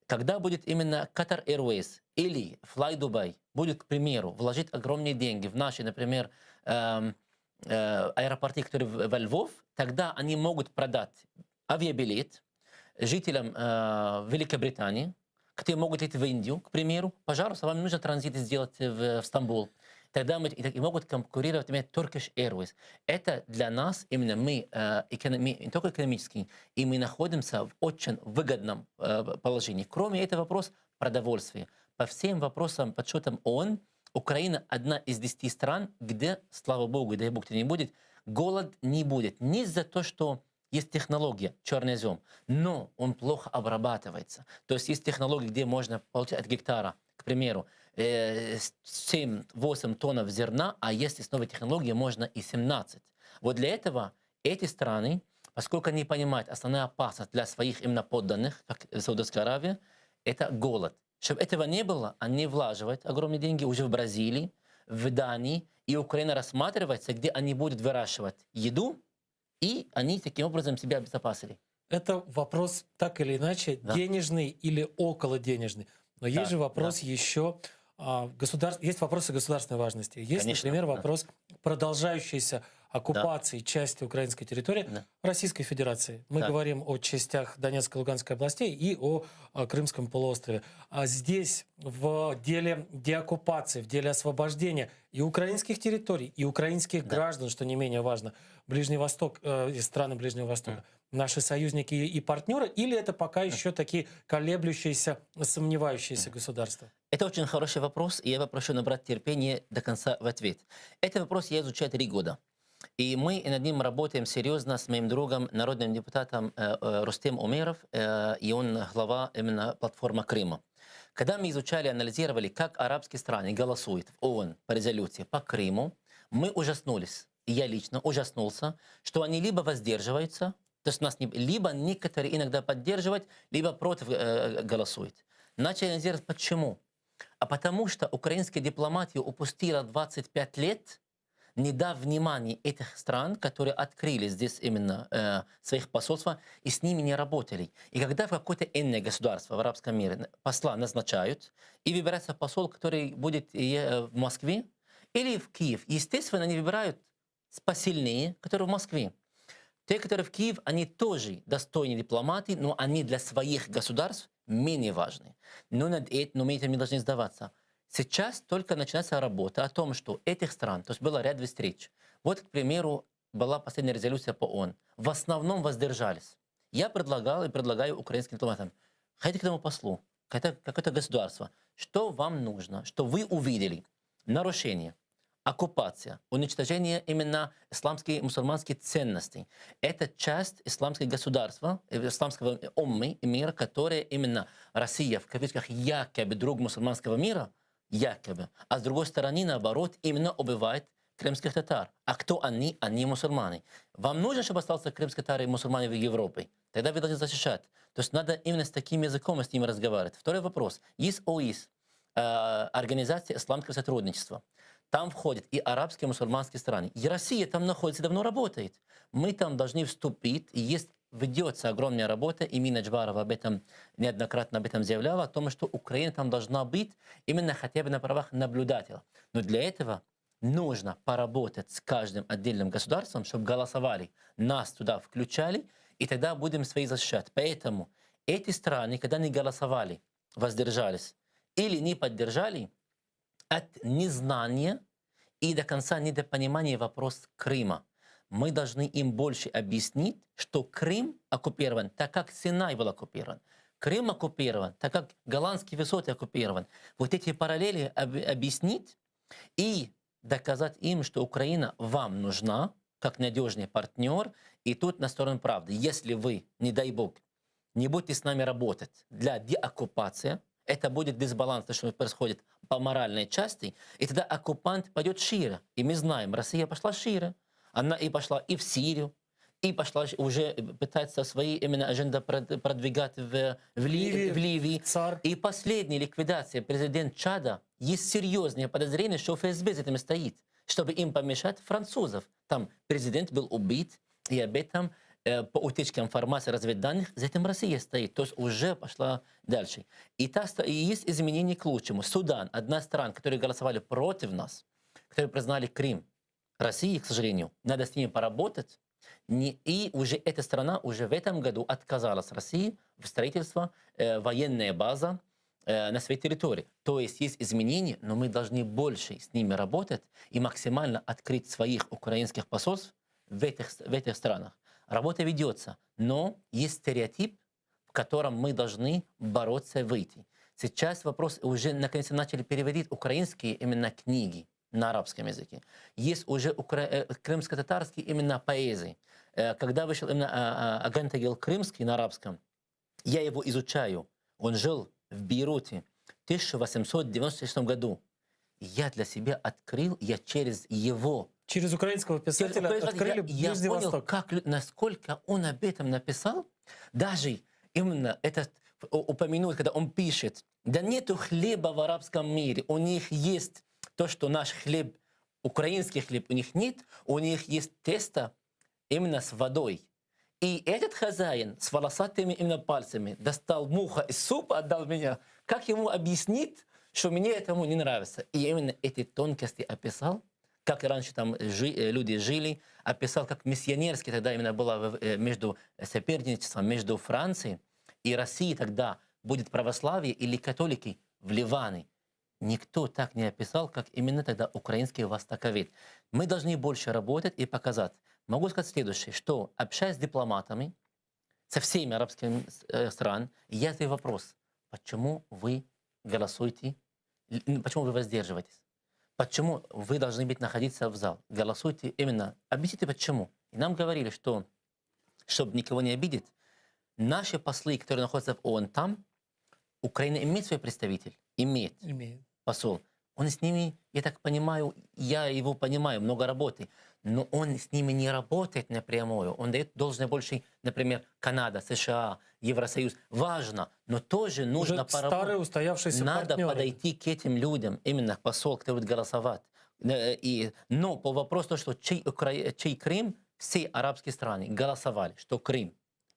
Когда будет именно Qatar Airways или Fly Dubai, будет, к примеру, вложить огромные деньги в наши, например, аэропорты, которые во Львов, тогда они могут продать авиабилет жителям Великобритании, которые могут идти в Индию, к примеру. Пожалуйста, вам нужно транзит сделать в Стамбул. Тогда и могут конкурировать именно Turkish Airways. Это для нас, именно мы не только экономический, и мы находимся в очень выгодном положении. Кроме этого вопрос продовольствия. По всем вопросам, подсчетам ООН, Украина одна из 10 стран, где, слава богу, дай бог, не будет, голод не будет. Не из-за того, что есть технология, чернозем, но он плохо обрабатывается. То есть есть технологии, где можно получать от гектара, к примеру, 7-8 тонн зерна, а если с новой технологией можно и 17. Вот для этого эти страны, поскольку они понимают, основная опасность для своих именно подданных, как Саудовская Аравия, это голод. Чтобы этого не было, они влаживают огромные деньги уже в Бразилии, в Дании, и Украина рассматривается, где они будут выращивать еду, и они таким образом себя обезопасили. Это вопрос так или иначе денежный или околоденежный. Но есть же вопрос еще есть вопросы государственной важности. Есть, конечно, например, вопрос продолжающейся оккупации части украинской территории Российской Федерации. Мы говорим о частях Донецкой и Луганской областей и о Крымском полуострове. А здесь в деле деоккупации, в деле освобождения и украинских территорий, и украинских граждан, что не менее важно, Ближний Восток и страны Ближнего Востока, наши союзники и партнеры, или это пока еще такие колеблющиеся, сомневающиеся государства? Это очень хороший вопрос, и я попрошу набрать терпение до конца в ответ. Этот вопрос я изучаю 3 года. И мы над ним работаем серьезно с моим другом, народным депутатом Рустем Умеров, и он глава именно платформы Крыма. Когда мы изучали, анализировали, как арабские страны голосуют в ООН по резолюции по Крыму, мы ужаснулись. и я лично ужаснулся, что они либо воздерживаются, то есть нас либо некоторые иногда поддерживают, либо против голосуют. Начали анализировать, почему. А потому что украинская дипломатия упустила 25 лет, не дав внимания этих стран, которые открыли здесь именно своих посольства, и с ними не работали. И когда в какое-то иное государство в арабском мире посла назначают, и выбирается посол, который будет в Москве или в Киев, естественно, они выбирают посильнее, которые в Москве. Те, которые в Киев, они тоже достойны дипломатии, но они для своих государств менее важны. Но мы этим не должны сдаваться. Сейчас только начинается работа о том, что этих стран, то есть было ряд встреч. Вот, к примеру, была последняя резолюция по ООН. В основном воздержались. Я предлагал и предлагаю украинским дипломатам, ходите к этому послу, какое-то государство, что вам нужно, что вы увидели нарушение, оккупация, уничтожение именно исламских мусульманских ценностей. Это часть исламского государства, исламского уммы и мира, которое именно Россия, в кавычках, якобы друг мусульманского мира, якобы, а с другой стороны, наоборот, именно убивает крымских татар. А кто они? Они мусульмане. Вам нужно, чтобы остался крымские татары и мусульмане в Европе? Тогда вы должны защищать. То есть надо именно с таким языком с ними разговаривать. Второй вопрос. Есть ОИС, Организация исламского сотрудничества. Там входят и арабские, и мусульманские страны. И Россия там находится, давно работает. Мы там должны вступить. И ведется огромная работа. И Мина Джварова об этом неоднократно заявляла, о том, что Украина там должна быть именно хотя бы на правах наблюдателя. Но для этого нужно поработать с каждым отдельным государством, чтобы голосовали, нас туда включали, и тогда будем свои защищать. Поэтому эти страны, когда не голосовали, воздержались или не поддержали, от незнания и до конца недопонимания вопрос Крыма. Мы должны им больше объяснить, что Крым оккупирован, так как Синай был оккупирован. Крым оккупирован, так как голландские высоты оккупированы. Вот эти параллели объяснить и доказать им, что Украина вам нужна, как надежный партнер, и тут на сторону правды. Если вы, не дай бог, не будете с нами работать для деоккупации, это будет дисбаланс, что происходит по моральной части, и тогда оккупант пойдет шире. И мы знаем, Россия пошла шире. Она и пошла и в Сирию, и пошла уже пытается свои именно адженды продвигать в Ливии. И последняя ликвидация президента Чада, есть серьезные подозрения, что ФСБ за этим стоит, чтобы им помешать французов. Там президент был убит, и об этом по утечке информации, разведданных, за этим Россия стоит. То есть уже пошла дальше. И есть изменения к лучшему. Судан, одна страна, которые голосовали против нас, которые признали Крым, России, к сожалению, надо с ними поработать. И уже эта страна уже в этом году отказалась России в строительстве военной базы на своей территории. То есть есть изменения, но мы должны больше с ними работать и максимально открыть своих украинских посольств в этих странах. Работа ведется, но есть стереотип, в котором мы должны бороться и выйти. Сейчас вопрос уже наконец начали переводить украинские именно книги на арабском языке. Есть уже крымско-татарские именно поэзии. Когда вышел именно Аган Тагил Крымский на арабском, я его изучаю. Он жил в Бейруте в 1896 году. Я для себя открыл, я через его... Через украинского писателя открыли Ближний Восток. Насколько он об этом написал, даже именно этот упомянуть, когда он пишет, да нету хлеба в арабском мире, у них есть то, что наш хлеб, украинский хлеб у них нет, у них есть тесто именно с водой. И этот хозяин с волосатыми именно пальцами достал муха из супа, отдал меня. Как ему объяснить, что мне этому не нравится? И именно эти тонкости описал, как раньше там люди жили, описал, как миссионерски тогда именно было между соперничеством между Францией и Россией тогда будет православие или католики в Ливане. Никто так не описал, как именно тогда украинский востоковед. Мы должны больше работать и показать. Могу сказать следующее, что общаясь с дипломатами со всеми арабскими странами, я задаю вопрос, почему вы голосуете, почему вы воздерживаетесь? Почему вы должны находиться в зале? Голосуйте именно. Объясните, почему. И нам говорили, что, чтобы никого не обидеть, наши послы, которые находятся в ООН там, Украина имеет свой представитель? Имеет. Посол. Он с ними, я так понимаю, я его понимаю, много работы. но он с ними не работает напрямую. Он дает должное больше, например, Канада, США, Евросоюз. Важно, но тоже нужно поработать. Старые устоявшиеся Надо партнеры. подойти к этим людям, именно посол, кто будет голосовать. Но по вопросу, что чей Крым, все арабские страны голосовали, что Крым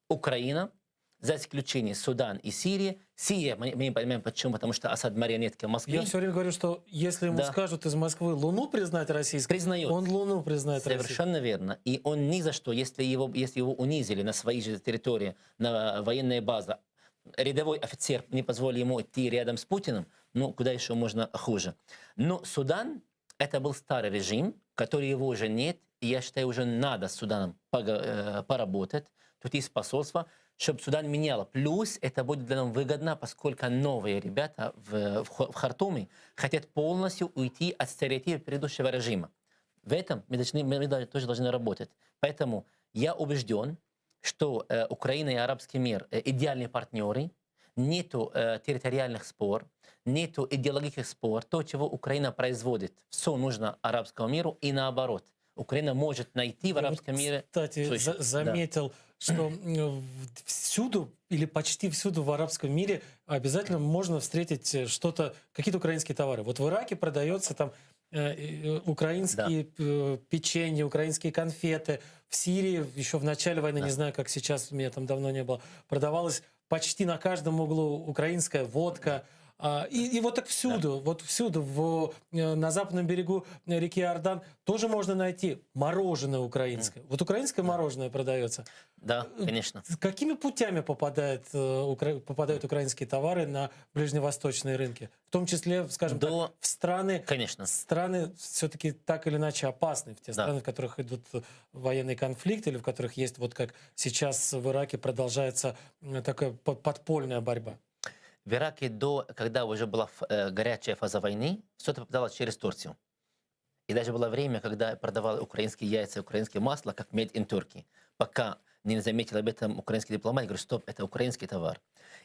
Украина, за исключением Судан и Сирии. Сирия, мы не понимаем почему, потому что Асад марионетка в Москве. Я все время говорю, что если ему скажут из Москвы Луну признать российской, признает. Он Луну признает Совершенно верно. И он ни за что, если его унизили на своей же территории, на военной базе, рядовой офицер не позволил ему идти рядом с Путиным, ну, куда еще можно хуже. Но Судан, это был старый режим, который его уже нет, и я считаю, уже надо с Суданом поработать. Тут есть посольство, чтобы Судан меняло. Плюс это будет для нас выгодно, поскольку новые ребята в Хартуме хотят полностью уйти от стереотипов предыдущего режима. В этом мы тоже должны работать. Поэтому я убежден, что Украина и арабский мир идеальные партнеры, нету территориальных спор, нету идеологических спор. То, чего Украина производит, все нужно арабскому миру и наоборот. Украина может найти в арабском мире... Кстати, заметил, что всюду или почти всюду в арабском мире обязательно можно встретить что-то, какие-то украинские товары. Вот в Ираке продается там украинские печенья, украинские конфеты. В Сирии еще в начале войны, не знаю, как сейчас, меня там давно не было, продавалась почти на каждом углу украинская водка. И вот так всюду, вот всюду, на западном берегу реки Иордан тоже можно найти мороженое украинское. Вот украинское мороженое продается. Да, конечно. Какими путями попадают украинские товары на ближневосточные рынки? В том числе, скажем так, в страны, страны все-таки так или иначе опасные, в те страны, в которых идут военные конфликты, или в которых есть, вот как сейчас в Ираке, продолжается такая подпольная борьба. В Ираке, когда уже была горячая фаза войны, все это попадало через Турцию. И даже было время, когда продавали украинские яйца, украинское масло, как made in Turkey. Пока не заметил об этом украинский дипломат, говорю, стоп, это украинский товар.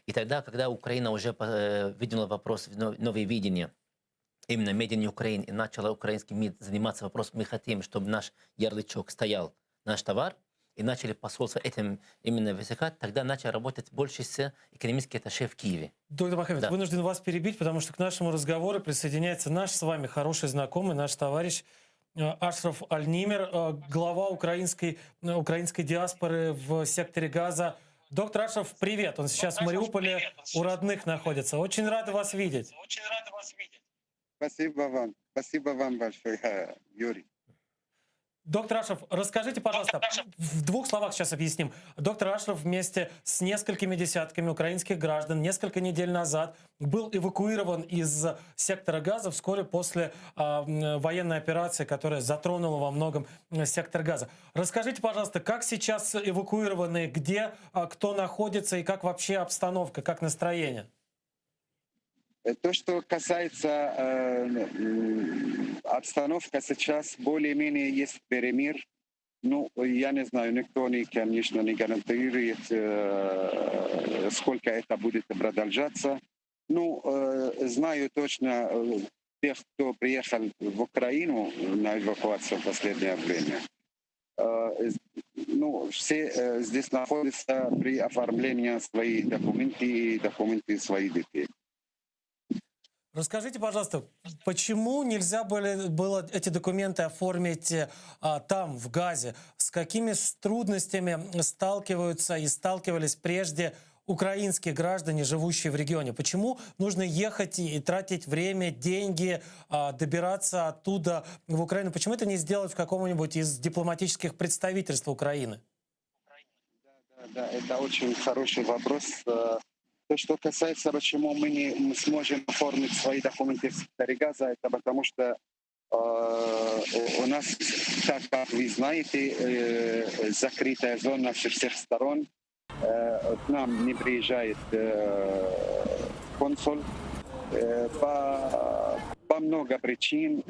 И тогда, когда Украина уже видела вопрос, новое видение, именно made in Ukraine, и начала украинский МИД заниматься вопросом, мы хотим, чтобы наш ярлычок стоял, наш товар, и начали посольство этим именно высекать, тогда начали работать больше с экономическим атташе в Киеве. Доктор Мохаммед, вынужден вас перебить, потому что к нашему разговору присоединяется наш с вами хороший знакомый, наш товарищ Ашраф Аль-Нимер, глава украинской диаспоры в секторе Газа. Доктор Ашраф, привет! Он сейчас в Мариуполе у родных находится. Очень рады вас видеть. Спасибо вам большое, Юрий. Доктор Ашраф, расскажите, пожалуйста, в двух словах сейчас объясним. Доктор Ашраф вместе с несколькими десятками украинских граждан несколько недель назад был эвакуирован из сектора Газа вскоре после военной операции, которая затронула во многом сектор Газа. Расскажите, пожалуйста, как сейчас эвакуированы, где, кто находится и как вообще обстановка, как настроение? То, что касается обстановки сейчас, более-менее есть перемир. Ну, я не знаю, никто, конечно, не гарантирует, сколько это будет продолжаться. Ну, знаю точно тех, кто приехал в Украину на эвакуацию в последнее время. Ну, все здесь находятся при оформлении своих документов и документы своих детей. Расскажите, пожалуйста, почему нельзя было эти документы оформить там, в Газе? С какими трудностями сталкиваются и сталкивались прежде украинские граждане, живущие в регионе? Почему нужно ехать и тратить время, деньги, добираться оттуда в Украину? Почему это не сделать в каком-нибудь из дипломатических представительств Украины? Да, это очень хороший вопрос. То, что касается, почему мы не сможем оформить свои документы в секторе Газа, это потому что у нас, так как вы знаете, закрытая зона со всех сторон. К нам не приезжает консул по много причин.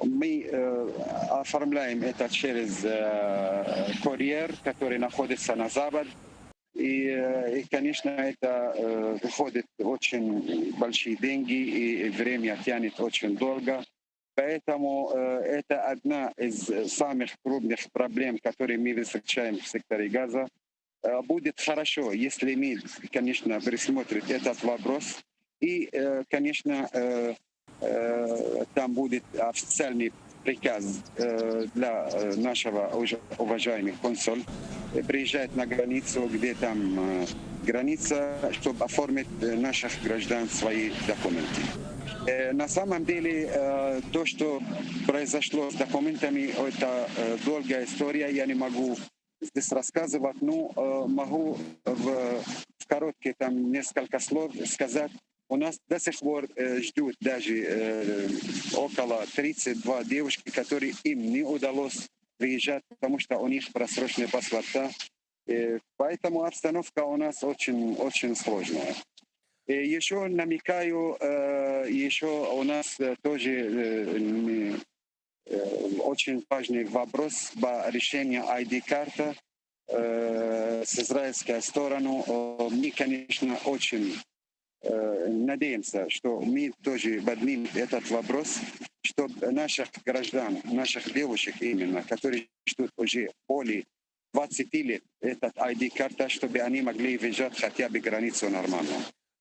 Мы оформляем это через курьер, который находится на запад. И, конечно, это выходит очень большие деньги, и время тянет очень долго. Поэтому это одна из самых крупных проблем, которые мы встречаем в секторе Газа. Будет хорошо, если мы, конечно, пересмотрим этот вопрос. И, конечно, там будет официальный приказ для нашего уважаемого консула приезжать на границу, где там граница, чтобы оформить наших граждан свои документы. На самом деле, то, что произошло с документами, это долгая история, я не могу здесь рассказывать, но могу в короткие там несколько слов сказать. У нас до сих пор ждут даже около 32 девушки, которые им не удалось приезжать, потому что у них просроченные паспорта. Поэтому обстановка у нас очень сложная. И еще намекаю, еще у нас тоже очень важный вопрос по решению ID-карты с израильской стороны. Мы, конечно, очень надеемся, что мы тоже поднимем этот вопрос, чтобы наших граждан, наших девушек именно, которые ждут уже более 20 лет этот ID-карта, чтобы они могли въезжать хотя бы границу нормально.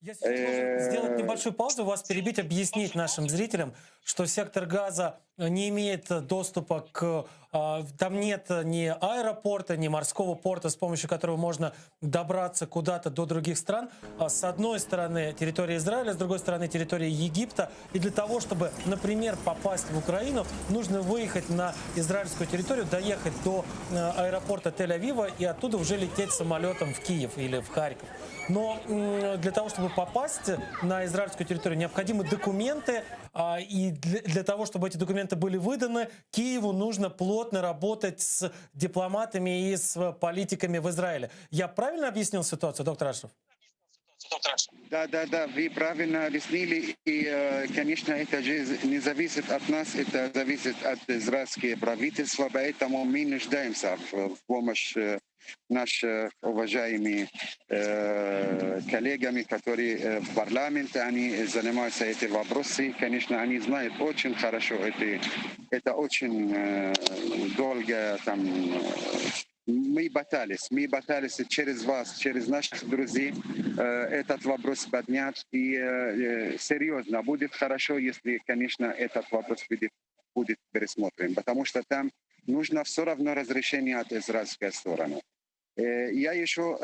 Я сейчас должен сделать небольшую паузу, вас перебить, объяснить нашим зрителям, что сектор Газа не имеет доступа к... Там нет ни аэропорта, ни морского порта, с помощью которого можно добраться куда-то до других стран. С одной стороны территория Израиля, с другой стороны территория Египта. И для того, чтобы, например, попасть в Украину, нужно выехать на израильскую территорию, доехать до аэропорта Тель-Авива и оттуда уже лететь самолетом в Киев или в Харьков. Но для того, чтобы попасть на израильскую территорию, необходимы документы. И для того, чтобы эти документы были выданы, Киеву нужно плотно работать с дипломатами и с политиками в Израиле. Я правильно объяснил ситуацию, доктор Ашраф? Да, вы правильно объяснили. И, конечно, это же не зависит от нас, это зависит от израильского правительства. Поэтому мы нуждаемся в помощи наших уважаемых коллегами, которые в парламенте, они занимаются этими вопросами. Конечно, они знают очень хорошо, это очень долго там... Мы пытались через вас, через наших друзей этот вопрос поднять. И серьезно, будет хорошо, если, конечно, этот вопрос будет пересмотрен. Потому что там нужно все равно разрешение от израильской стороны. Я еще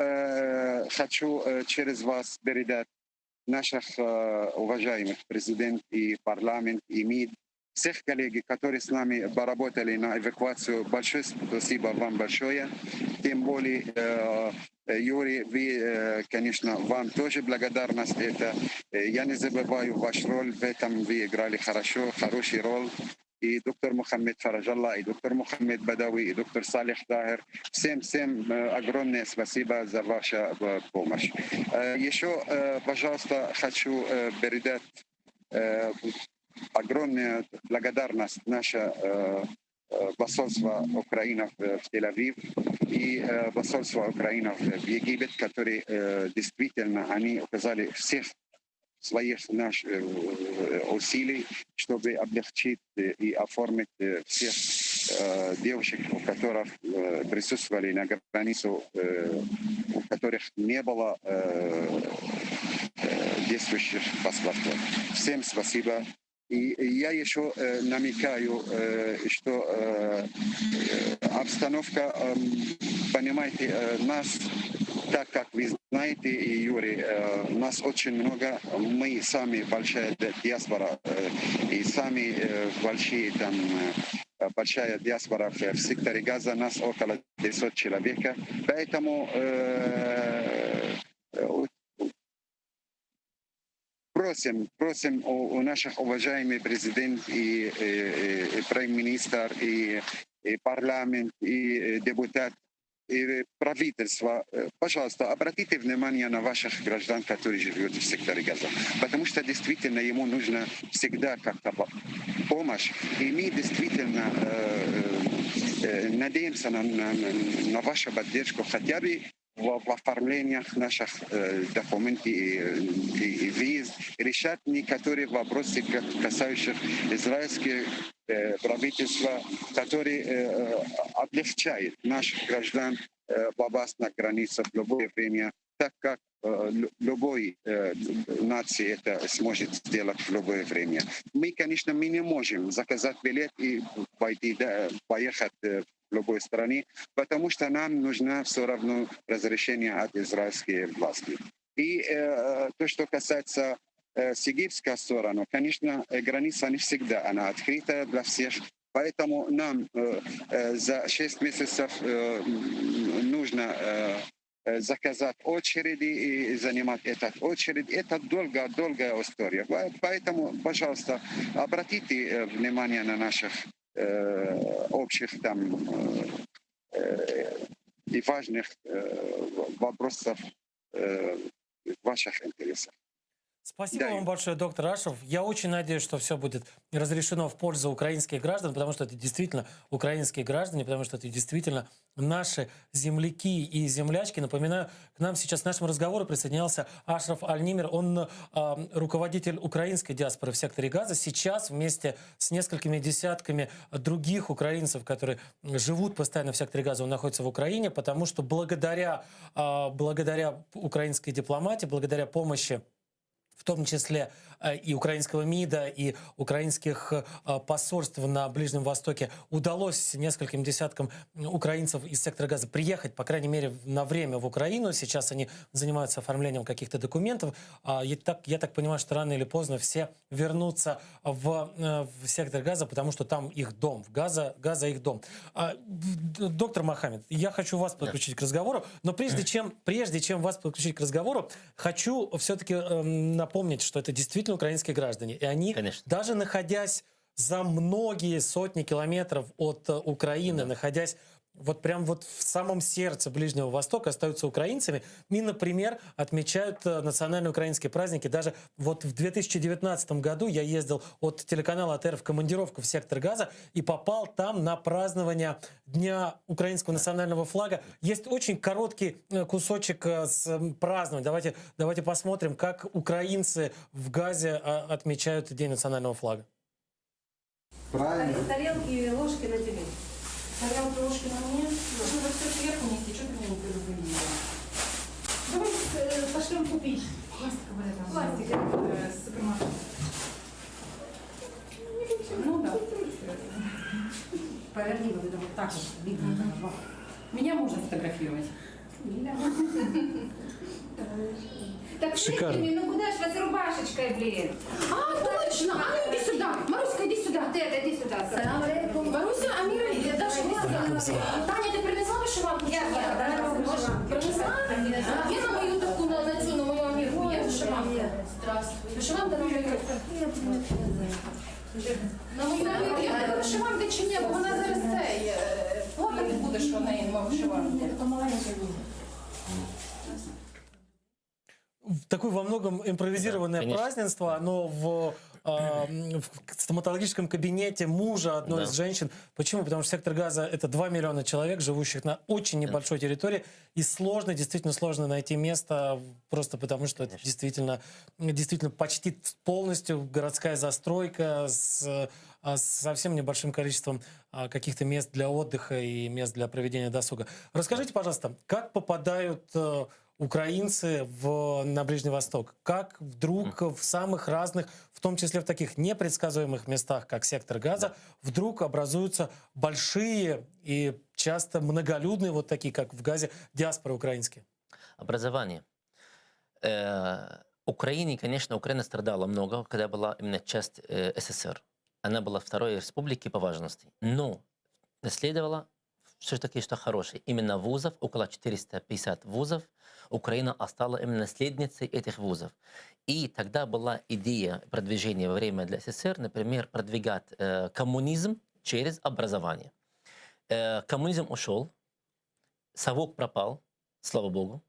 хочу через вас передать наших уважаемых президент и парламент, и МИД, всех коллег, которые с нами поработали на эвакуацию. Большое спасибо вам большое. Тем более, Юрий, вы, конечно, вам тоже благодарность. Я не забываю ваш роль. В этом вы играли хороший роль. И доктор Мухаммед Фараджалла, и доктор Мухаммед Бадауи, и доктор Салих Тахир. Всем огромное спасибо за вашу помощь. Еще, пожалуйста, хочу передать огромная благодарность нашего посольства Украины в Тель-Авив и посольства Украины в Египет, которые действительно они указали всех своих наших усилий, чтобы облегчить и оформить всех девушек, у которых присутствовали на границе, у которых не было действующих паспортов. Всем спасибо. И я еще намекаю, что обстановка, понимаете, нас, так как вы знаете, Юрий, нас очень много, мы сами большая диаспора, и сами большая диаспора в секторе Газа, нас около 500 человек. Поэтому просим у наших уважаемых президент и премьер-министр, и парламент, и депутат, и правительство, пожалуйста, обратите внимание на ваших граждан, которые живут в секторе Газа. Потому что действительно ему нужно всегда как-то помощь. И мы действительно надеемся на вашу поддержку хотя бы в оформлениях наших документов и виз, решать некоторые вопросы, касающих израильских правительства, которые облегчают наших граждан попасть на границу в любое время, так как любой нации это сможет сделать в любое время. Мы, конечно, не можем заказать билет и поехать в любой стране, потому что нам нужно все равно разрешение от израильской власти. И то, что касается с египетской стороны, конечно, граница не всегда она открыта для всех, поэтому нам за 6 месяцев нужно заказать очереди и занимать эту очередь. Это долгая история. Поэтому, пожалуйста, обратите внимание на наших общих там и важных вопросов в ваших интересах. Спасибо вам большое, доктор Ашев. Я очень надеюсь, что все будет разрешено в пользу украинских граждан, потому что это действительно украинские граждане, потому что это действительно наши земляки и землячки. Напоминаю, к нам сейчас к нашему разговору присоединялся Ашраф Аль-Нимер. Он руководитель украинской диаспоры в секторе Газа. Сейчас вместе с несколькими десятками других украинцев, которые живут постоянно в секторе Газа, он находится в Украине, потому что благодаря украинской дипломатии, благодаря помощи, в том числе и украинского МИДа, и украинских посольств на Ближнем Востоке, удалось нескольким десяткам украинцев из сектора Газа приехать, по крайней мере, на время в Украину. Сейчас они занимаются оформлением каких-то документов. Я так понимаю, что рано или поздно все вернутся в сектор Газа, потому что там их дом. Газа их дом. Доктор Мохаммед, я хочу вас подключить к разговору, но прежде чем вас подключить к разговору, хочу все-таки напомнить, что это действительно украинские граждане. И они, даже находясь за многие сотни километров от Украины, находясь прям в самом сердце Ближнего Востока, остаются украинцами и, например, отмечают национальные украинские праздники. Даже в 2019 году я ездил от телеканала АТР в командировку в сектор Газа и попал там на празднование Дня украинского национального флага. Есть очень короткий кусочек с празднования. Давайте посмотрим, как украинцы в Газе отмечают День национального флага. Правильно. Тарелки и ложки на тебе. Тарелки, ложки на мне. Нужно все сверху нести. Что ты мне не предупредила? Давай пошлем купить. Пластик с супермаркета. Ну да. Поверни вот это вот так вот. Видно. Меня можно фотографировать. Так, шикарно. Ну куда ж вас рубашечкой, блин? Точно! А ну иди сюда! Маруська, иди сюда! Ты иди сюда! Маруся, Амира, я даже не знаю. Таня, ты принесла вышиванку? Я принесла? Я на мою такую, на мою Амирку. Я вышиванку. Здравствуй. Вышиванка на мою. На мою Амирку. Вишиванка чи ні, бо вона зараз цей. Плакати будеш вона їм вишиванку. Це маленька буде. Такое во многом импровизированное празднество, оно в стоматологическом кабинете мужа одной из женщин. Почему? Потому что сектор Газа — это 2 миллиона человек, живущих на очень небольшой территории, и действительно сложно найти место, просто потому что это действительно почти полностью городская застройка с совсем небольшим количеством каких-то мест для отдыха и мест для проведения досуга. Расскажите, пожалуйста, как попадают украинцы на Ближний Восток? Как вдруг в самых разных, в том числе в таких непредсказуемых местах, как сектор Газа, вдруг образуются большие и часто многолюдные, вот такие, как в Газе, диаспоры украинские? Образование. Украина страдала много, когда была именно часть СССР. Она была второй республикой по важности. Но наследовала все-таки что хорошее. Именно вузов, около 450 вузов, Украина стала именно наследницей этих вузов. И тогда была идея продвижения во время для СССР, например, продвигать коммунизм через образование. Коммунизм ушел, совок пропал, слава Богу,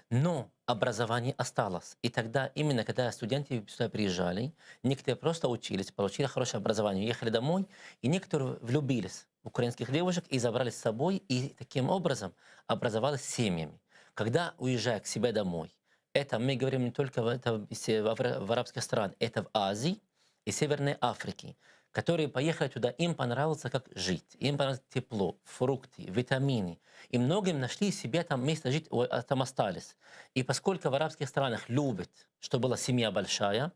но образование осталось. И тогда, именно когда студенты сюда приезжали, некоторые просто учились, получили хорошее образование, уехали домой, и некоторые влюбились в украинских девушек и забрали с собой, и таким образом образовались семьями. когда уезжая к себе домой, это мы говорим не только в арабских странах, это в Азии и Северной Африке, которые поехали туда, им понравилось, как жить, им понравилось тепло, фрукты, витамины. И многим нашли себе там место жить, там остались. И поскольку в арабских странах любят, чтобы была семья большая,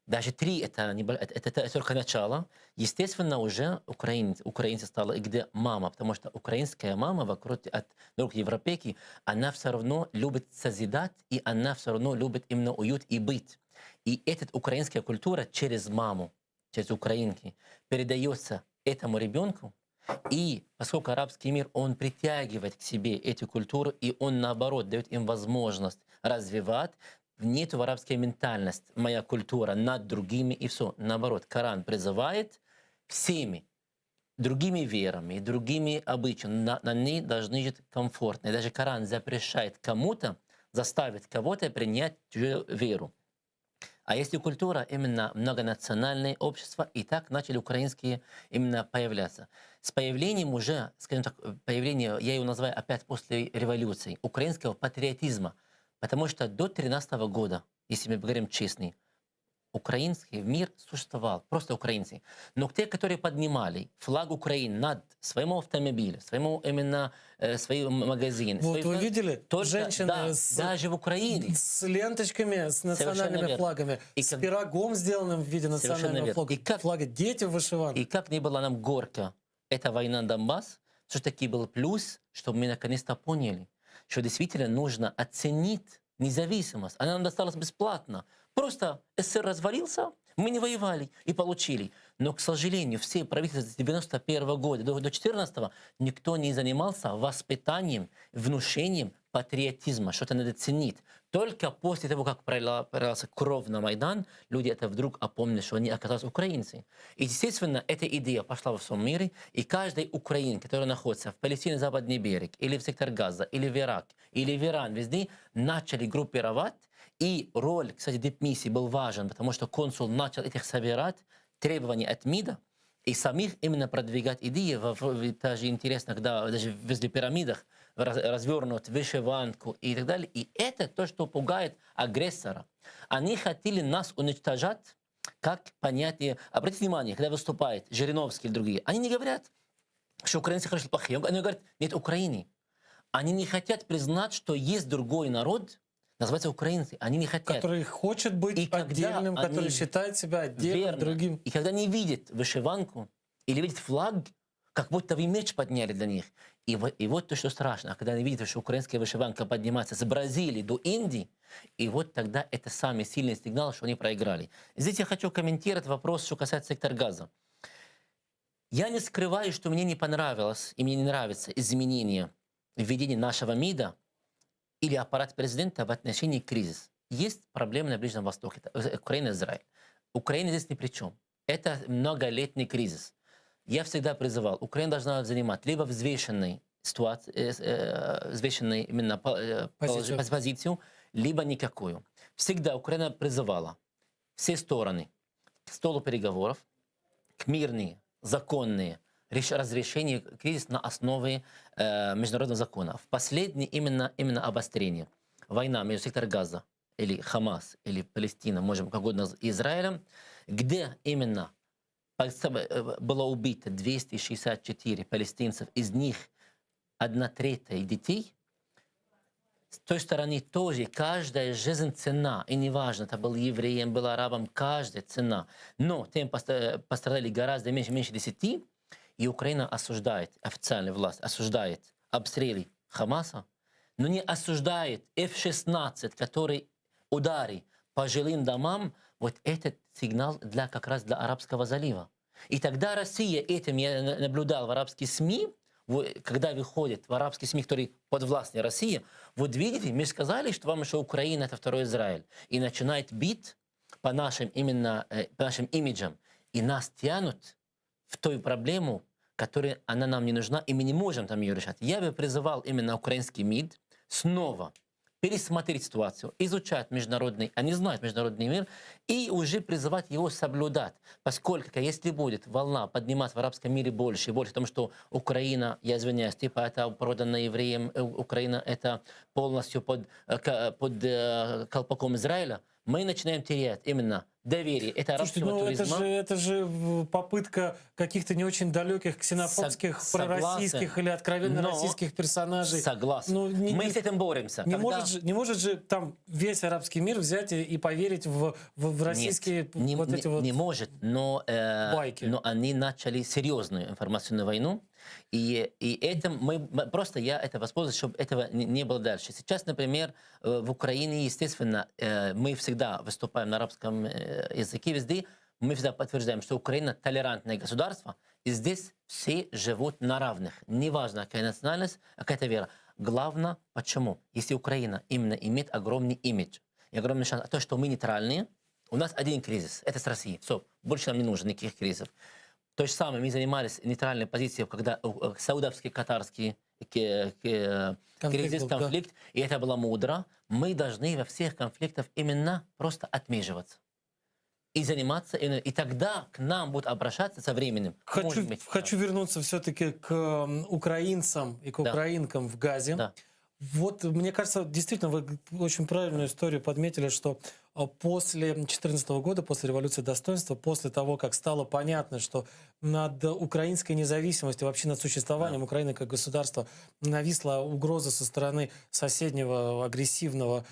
даже 3 это только начало, естественно, уже украинцы стало, где мама, потому что украинская мама вокруг от европейки, она все равно любит созидать, и она все равно любит именно уют и быть. И эта украинская культура через маму, через украинки, передается этому ребенку. И поскольку арабский мир, он притягивает к себе эту культуру, и он, наоборот, дает им возможность развивать, нет в арабской ментальность, моя культура над другими, и все. Наоборот, Коран призывает всеми другими верами, другими обычаями, они должны жить комфортно. И даже Коран запрещает кому-то, заставить кого-то принять чужую веру. А если культура именно многонациональное общество, и так начали украинские именно появляться. С появлением уже, скажем так, появление, я его называю опять после революции, украинского патриотизма. Потому что до 2013 года, если мы говорим честно, украинский мир существовал, просто украинцы. Но те, которые поднимали флаг Украины над своим автомобилем, своим магазином. Вот вы видели, женщины да, даже в Украине. С ленточками, с национальными флагами, с пирогом, сделанным в виде национального флага, дети в вышиванках. И как не было нам горько, эта война Донбасс, все-таки был плюс, что мы наконец-то поняли, что действительно нужно оценить независимость. Она нам досталась бесплатно. Просто СССР развалился, мы не воевали и получили. Но, к сожалению, все правительства с 91 года до 2014 никто не занимался воспитанием, внушением патриотизма, что-то надо ценить. Только после того, как пролилась кровь на Майдан, люди это вдруг опомнили, что они оказались украинцы. И, естественно, эта идея пошла во всем мире, и каждый украинец, который находится в Палестине, Западный берег, или в сектор Газа, или в Ирак, или в Иран, везде, начали группировать. И роль, кстати, дипмиссии был важен, потому что консул начал этих собирать, требования от МИДа, и самих именно продвигать идеи. Даже интересно, когда даже возле пирамидах развернут вышиванку и так далее. И это то, что пугает агрессора. Они хотели нас уничтожать, как понятие... Обратите внимание, когда выступает Жириновский или другие, они не говорят, что украинцы хорошие или плохие. Они говорят, нет Украины. Они не хотят признать, что есть другой народ, называется украинцы. Они не хотят. Который хочет быть отдельным, который считает себя отдельным, другим. И когда они видят вышиванку или видят флаг, как будто вы меч подняли для них. И вот то, что страшно. А когда они видят, что украинская вышиванка поднимается с Бразилии до Индии, и вот тогда это самый сильный сигнал, что они проиграли. Здесь я хочу комментировать вопрос, что касается сектора Газа. Я не скрываю, что мне не понравилось и мне не нравится изменение введения нашего МИДа или аппарат президента в отношении кризиса. Есть проблемы на Ближнем Востоке. Украина и Израиль. Украина здесь ни при чем. Это многолетний кризис. Я всегда призывал, Украина должна занимать либо взвешенную именно позицию, либо никакую. Всегда Украина призывала все стороны к столу переговоров, к мирным, законным разрешению кризиса на основе международного закона. В последнее именно обострение. Война между сектором Газа или Хамас, или Палестина, можем как угодно, Израилем, где именно было убито 264 палестинцев, из них 1/3 детей. С той стороны тоже каждая жизнь цена. И неважно, это был евреем, был арабом, каждая цена. Но тем пострадали гораздо меньше 10. И Украина осуждает, официальная власть осуждает обстрелы Хамаса, но не осуждает F-16, который удары по жилым домам. Вот этот сигнал как раз для Арабского залива. И тогда Россия, этим я наблюдал в арабских СМИ, когда выходит в арабские СМИ, которые подвластны России, вот видите, мы сказали, что вам еще Украина — это второй Израиль. И начинает бить по нашим имиджам. И нас тянут в ту проблему, которая нам не нужна, и мы не можем там ее решать. Я бы призывал именно украинский МИД снова пересмотреть ситуацию, изучать международный, они знают международный мир, и уже призывать его соблюдать. Поскольку если будет волна подниматься в арабском мире больше и больше, о том, что Украина, я извиняюсь, типа это продана евреям, Украина это полностью под колпаком Израиля, мы начинаем терять именно доверие. Это арабского туризма. Это же попытка каких-то не очень далеких ксенофобских, пророссийских или откровенно российских персонажей. Согласен. Мы с этим боремся. Не может же там весь арабский мир взять и поверить в российские не может, но они начали серьезную информационную войну. И этим я это воспользуюсь, чтобы этого не было дальше. Сейчас, например, в Украине, естественно, мы всегда выступаем на арабском языке везде, мы всегда подтверждаем, что Украина толерантное государство, и здесь все живут на равных. Неважно, какая национальность, какая-то вера. Главное, почему? Если Украина именно имеет огромный имидж и огромный шанс, то, что мы нейтральные, у нас один кризис, это с Россией. Все, больше нам не нужно никаких кризисов. То же самое мы занимались нейтральной позицией, когда саудовский, катарский конфликт, и это было мудро. Мы должны во всех конфликтах именно просто отмеживаться. И заниматься, и тогда к нам будут обращаться со временем. Хочу вернуться все-таки к украинцам и к украинкам в Газе. Да. Вот, мне кажется, действительно, вы очень правильную историю подметили, что после 2014 года, после революции достоинства, после того, как стало понятно, что над украинской независимостью, вообще над существованием Украины как государства нависла угроза со стороны соседнего агрессивного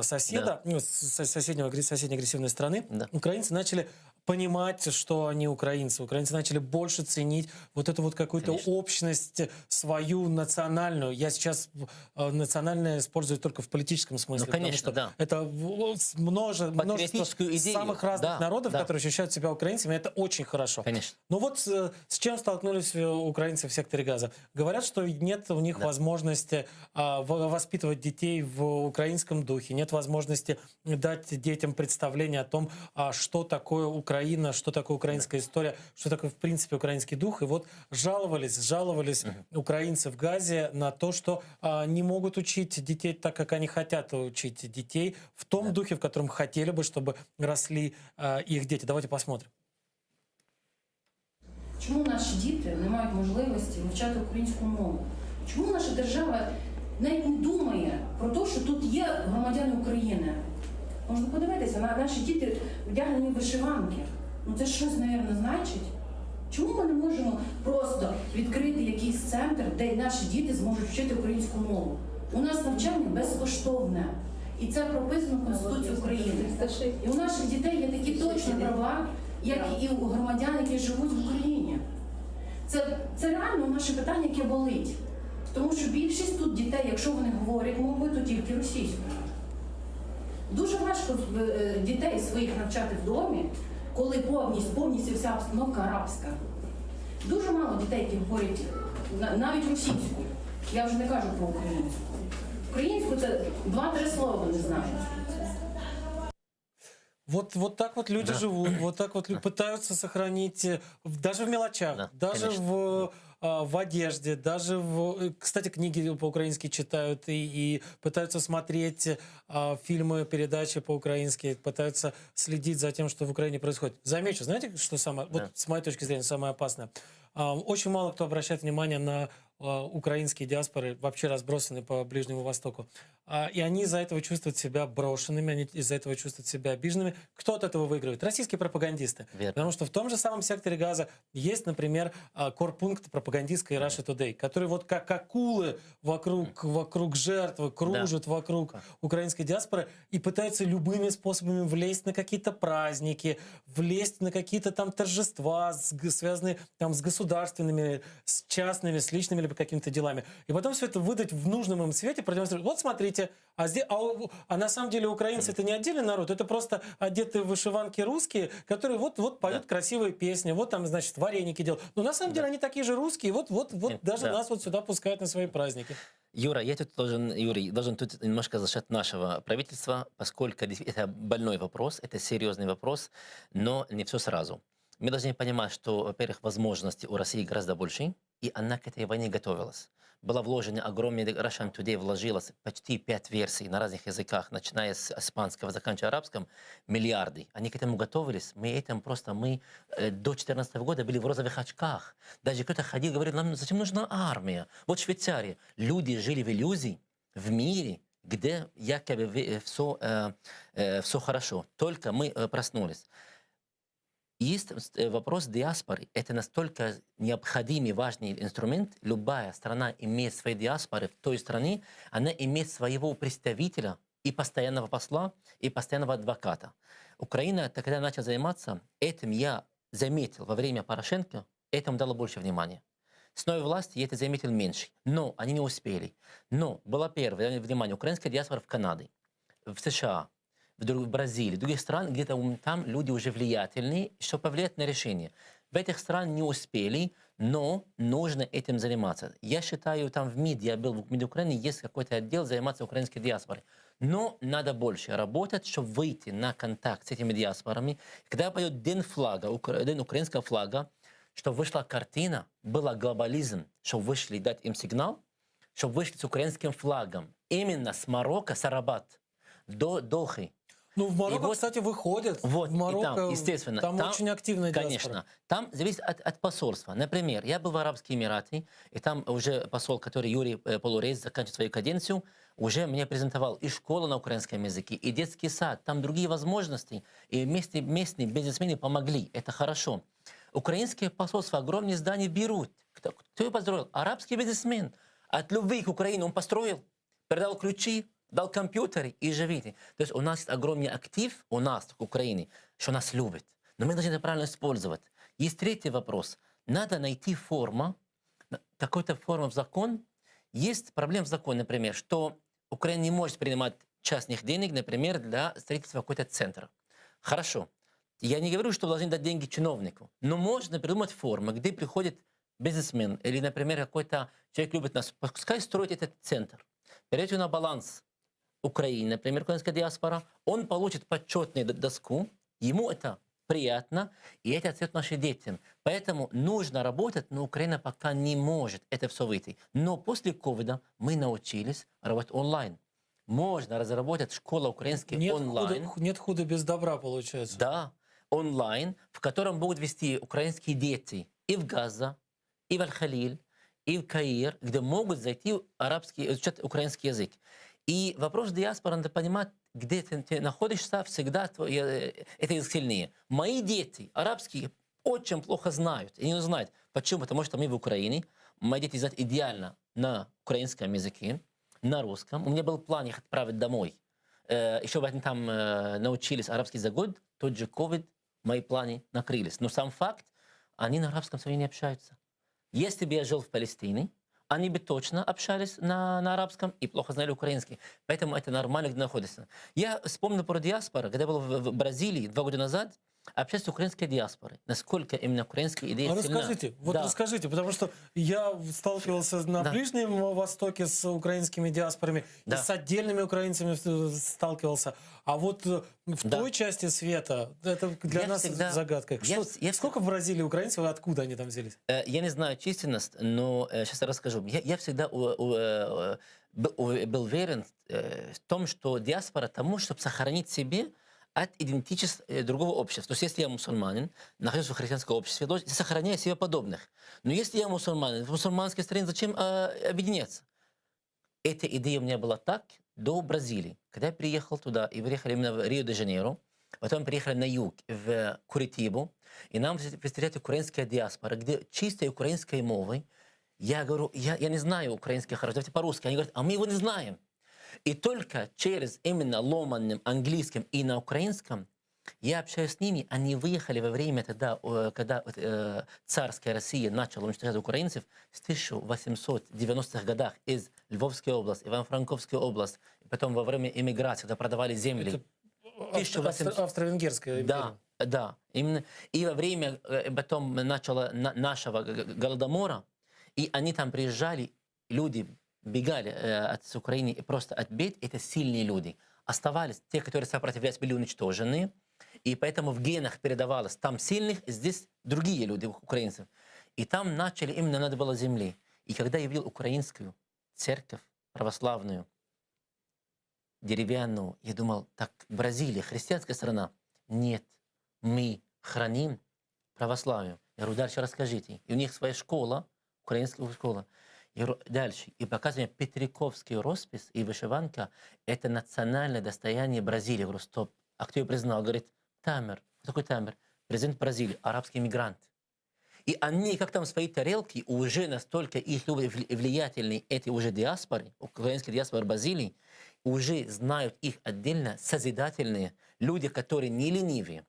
соседа, соседней агрессивной страны, украинцы начали понимать, что они украинцы. Украинцы начали больше ценить вот эту вот какую-то общность свою национальную. Я сейчас национальное использую только в политическом смысле. Ну, конечно, потому что это множество самых разных народов, которые ощущают себя украинцами. Это очень хорошо. Конечно. Но вот с чем столкнулись украинцы в секторе Газа? Говорят, что нет у них возможности воспитывать детей в украинском духе, нет возможности дать детям представление о том, что такое Украина, что такое украинская история, что такое, в принципе, украинский дух. И вот жаловались украинцы в Газе на то, что не могут учить детей так, как они хотят учить детей, в том духе, в котором хотели бы, чтобы росли их дети. Давайте посмотрим. Чому наші діти не мають можливості вивчати українську мову? Чому наша держава навіть не думає про те, що тут є громадяни України? Можна подивитися, наші діти вдягнені в вишиванки. Ну це щось, мабуть, значить. Чому ми не можемо просто відкрити якийсь центр, де наші діти зможуть вчити українську мову? У нас навчання безкоштовне. І це прописано в Конституції України. І у наших дітей є такі точні права, як і у громадян, які живуть в Україні. Це реально наше питання, яке болить. Тому що більшість тут дітей, якщо вони говорять мовою, то тільки російською. Дуже важко дітей своїх навчати в домі, коли повністю вся обстановка арабська. Дуже мало дітей, які говорять навіть російською. Я вже не кажу про українську. Українську це 2-3 слова не знають. Вот так вот люди живут, вот так вот пытаются сохранить, даже в мелочах, даже в одежде, даже кстати, книги по-украински читают и пытаются смотреть фильмы, передачи по-украински, пытаются следить за тем, что в Украине происходит. Замечу, знаете, что самое, вот с моей точки зрения, самое опасное? Очень мало кто обращает внимание на украинские диаспоры, вообще разбросанные по Ближнему Востоку. И они из-за этого чувствуют себя брошенными, они из-за этого чувствуют себя обиженными. Кто от этого выигрывает? Российские пропагандисты. Верно. Потому что в том же самом секторе Газа есть, например, корпункт пропагандистской Russia Today, которые вот как акулы вокруг жертвы кружат вокруг украинской диаспоры и пытаются любыми способами влезть на какие-то праздники, влезть на какие-то там торжества, связанные там с государственными, с частными, с личными либо какими-то делами. И потом все это выдать в нужном им свете, продемонстрировать. Вот смотрите, а на самом деле украинцы это не отдельный народ, это просто одетые в вышиванки русские, которые вот поют красивые песни, вот там, значит, вареники делают. Но на самом деле они такие же русские, вот даже нас вот сюда пускают на свои праздники. Юра, я тут должен тут немножко защищать нашего правительства, поскольку это больной вопрос, это серьезный вопрос, но не все сразу. Мы должны понимать, что, во-первых, возможности у России гораздо больше, и она к этой войне готовилась. Было вложено огромное, Russian Today вложилось почти 5 версий на разных языках, начиная с испанского, заканчивая арабским, миллиарды. Они к этому готовились. Мы до 2014 года были в розовых очках. Даже кто-то ходил, говорил, нам зачем нужна армия? Вот Швейцария. Люди жили в иллюзии, в мире, где якобы все хорошо. Только мы проснулись. Есть вопрос диаспоры. Это настолько необходимый, важный инструмент. Любая страна имеет свои диаспоры. В той стране она имеет своего представителя и постоянного посла, и постоянного адвоката. Украина, когда начала заниматься, этим я заметил во время Порошенко, этому дало больше внимания. С новой властью я это заметил меньше. Но они не успели. Но было первое внимание. Украинская диаспора в Канаде, в США, в Бразилии, в других странах, где-то там люди уже влиятельные, что повлияет на решение. В этих странах не успели, но нужно этим заниматься. Я считаю, там в МИД, я был в МИД Украины, есть какой-то отдел заниматься украинской диаспорой. Но надо больше работать, чтобы выйти на контакт с этими диаспорами. Когда пойдет день флага, день украинского флага, чтобы вышла картина, был глобализм, чтобы вышли дать им сигнал, чтобы вышли с украинским флагом. Именно с Марокко, с Рабат до Дохи. Ну, в Марокко, кстати, выходят. Вот, в Марокко, там, естественно. там очень активная диаспора. Конечно. Там зависит от посольства. Например, я был в Арабские Эмираты, и там уже посол, который Юрий Полурейс, заканчивает свою каденцию, уже мне презентовал и школу на украинском языке, и детский сад. Там другие возможности. И местные бизнесмены помогли. Это хорошо. Украинские посольства, огромные здания берут. Кто его построил? Арабский бизнесмен. От любви к Украине он построил, передал ключи, дал компьютеры и живите. То есть у нас есть огромный актив, у нас, в Украине, что нас любит. Но мы должны это правильно использовать. Есть третий вопрос. Надо найти форму, какую-то форму в закон. Есть проблема в законе, например, что Украина не может принимать частных денег, например, для строительства какого-то центра. Хорошо. Я не говорю, что должны дать деньги чиновнику, но можно придумать форму, где приходит бизнесмен или, например, какой-то человек любит нас, пускай строить этот центр. Перейти на баланс Украины, например, украинская диаспора, он получит почетную доску, ему это приятно, и это ответ нашим детям. Поэтому нужно работать, но Украина пока не может это все выйти. Но после ковида мы научились работать онлайн. Можно разработать школу украинской онлайн. Нет худа без добра, получается. Да, онлайн, в котором будут вести украинские дети и в Газа, и в Аль-Халиль, и в Каир, где могут зайти изучать украинский язык. И вопрос диаспоры, надо понимать, где ты находишься, всегда это язык сильнее. Мои дети, арабские, очень плохо знают. И не знают. Почему? Потому что мы в Украине. Мои дети знают идеально на украинском языке, на русском. У меня был план их отправить домой. Еще бы они там научились арабский за год, тот же ковид, мои планы накрылись. Но сам факт, они на арабском своем не общаются. Если бы я жил в Палестине, они бы точно общались на арабском и плохо знали украинский. Поэтому это нормально, где находится. Я вспомнил про диаспору. Когда был в Бразилии 2 года назад, общаюсь с украинской диаспорой. Насколько именно украинская идея сильна. Расскажите, расскажите, потому что я сталкивался на Ближнем Востоке с украинскими диаспорами, и с отдельными украинцами сталкивался. А вот в той части света, это для нас загадка. Сколько в Бразилии украинцев, и откуда они там взялись? Я не знаю численность, но сейчас расскажу. Я всегда был уверен в том, что диаспора тому, чтобы сохранить себе от идентичности другого общества. То есть если я мусульманин, нахожусь в христианском обществе, я сохраняю себе подобных. Но если я мусульманин, в мусульманской стране зачем объединяться? Эта идея у меня была так до Бразилии. Когда я приехал туда, и приехали именно в Рио-де-Жанейро, потом приехали на юг, в Куритибу, и нам встречает украинская диаспора, где чистой украинской мовой. Я говорю, я не знаю украинский хорошо, давайте по-русски. Они говорят, а мы его не знаем. И только через именно ломаным английским и на украинском я общаюсь с ними. Они выехали во время тогда, когда царская Россия начала уничтожать украинцев в 1890-х годах из Львовской области, Ивано-Франковской области. Потом во время эмиграции, когда продавали земли. Австро-венгерская империя. Да. Именно. И во время потом нашего Голодомора, и они там приезжали, люди бегали от Украины просто от бед, это сильные люди. Оставались те, которые сопротивлялись, были уничтожены. И поэтому в генах передавалось. Там сильных, здесь другие люди, украинцев. И там начали, именно надо было земли. И когда я видел украинскую церковь православную, деревянную, я думал, так, Бразилия, христианская страна. Нет, мы храним православие. Я говорю, дальше расскажите. И у них своя школа, украинская школа. Я говорю, дальше. И показываю Петриковский роспись и вышиванка – это национальное достояние Бразилии. Я говорю, стоп. А кто ее признал? Говорит, Тамер. Такой Тамер? Президент Бразилии, арабский мигрант. И они, как там свои тарелки, уже настолько их влиятельные, эти уже диаспоры, украинские диаспоры Бразилии, уже знают их отдельно созидательные люди, которые не ленивые,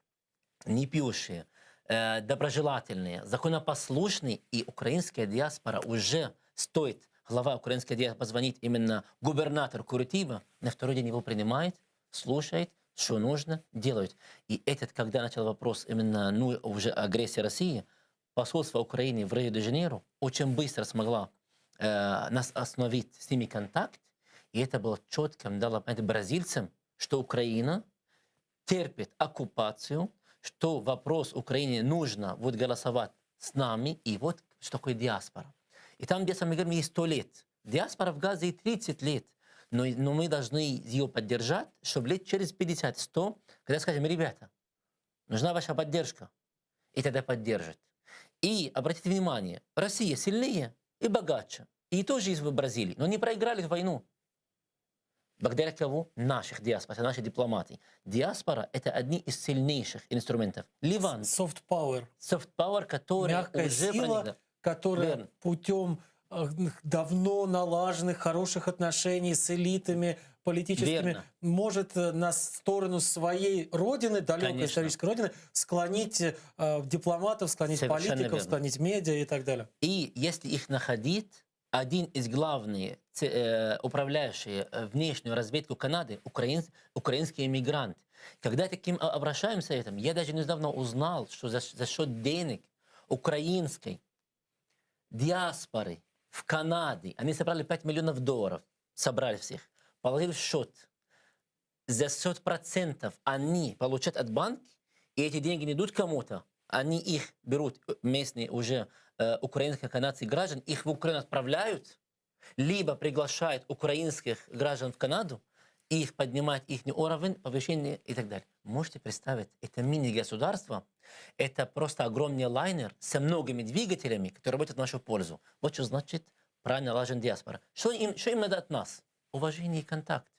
не пьющие, доброжелательные, законопослушные. И украинская диаспора уже стоит, глава украинской диаспоры позвонит именно губернатор Куритиба, на второй день его принимает, слушает, что нужно, делают. И этот, когда начал вопрос именно уже агрессии России, посольство Украины в Рио-де-Жанейро очень быстро смогла нас остановить с ними контакт. И это было четко, дало понять бразильцам, что Украина терпит оккупацию, что вопрос Украине нужно вот голосовать с нами, и вот что такое диаспора. И там, где мы говорим, ей 100 лет. Диаспора в Газе и 30 лет. Но мы должны ее поддержать, чтобы лет через 50-100, когда скажем, ребята, нужна ваша поддержка, и тогда поддержат. И обратите внимание, Россия сильнее и богаче. И тоже есть в Бразилии, но не проиграли войну. Благодаря кого? Наших диаспор, нашей дипломатии. Диаспора – это одни из сильнейших инструментов. Ливан. Soft power. Soft power, который мягкая уже сила, проникла. которая Верно. путем давно налаженных хороших отношений с элитами политическими Верно. может на сторону своей родины, далекой Конечно. исторической родины, склонить дипломатов, склонить Совершенно политиков, верно. склонить медиа и так далее. И если их находить, один из главных управляющих внешнюю разведку Канады украинский эмигрант. Когда таким обращаемся этим, я даже недавно узнал, что за счет денег украинской диаспоры в Канаде, они собрали $5 миллионов, собрали всех, положили в счет. За 100% они получат от банка, и эти деньги не идут кому-то, они их берут, местные уже украинские канадские граждан, их в Украину отправляют, либо приглашают украинских граждан в Канаду, и их поднимают их уровень, повышение и так далее. Можете представить, это мини-государство, это просто огромный лайнер со многими двигателями, которые работают в нашу пользу. Вот что значит правильно налажен диаспора. Что им надо от нас? Уважение и контакт.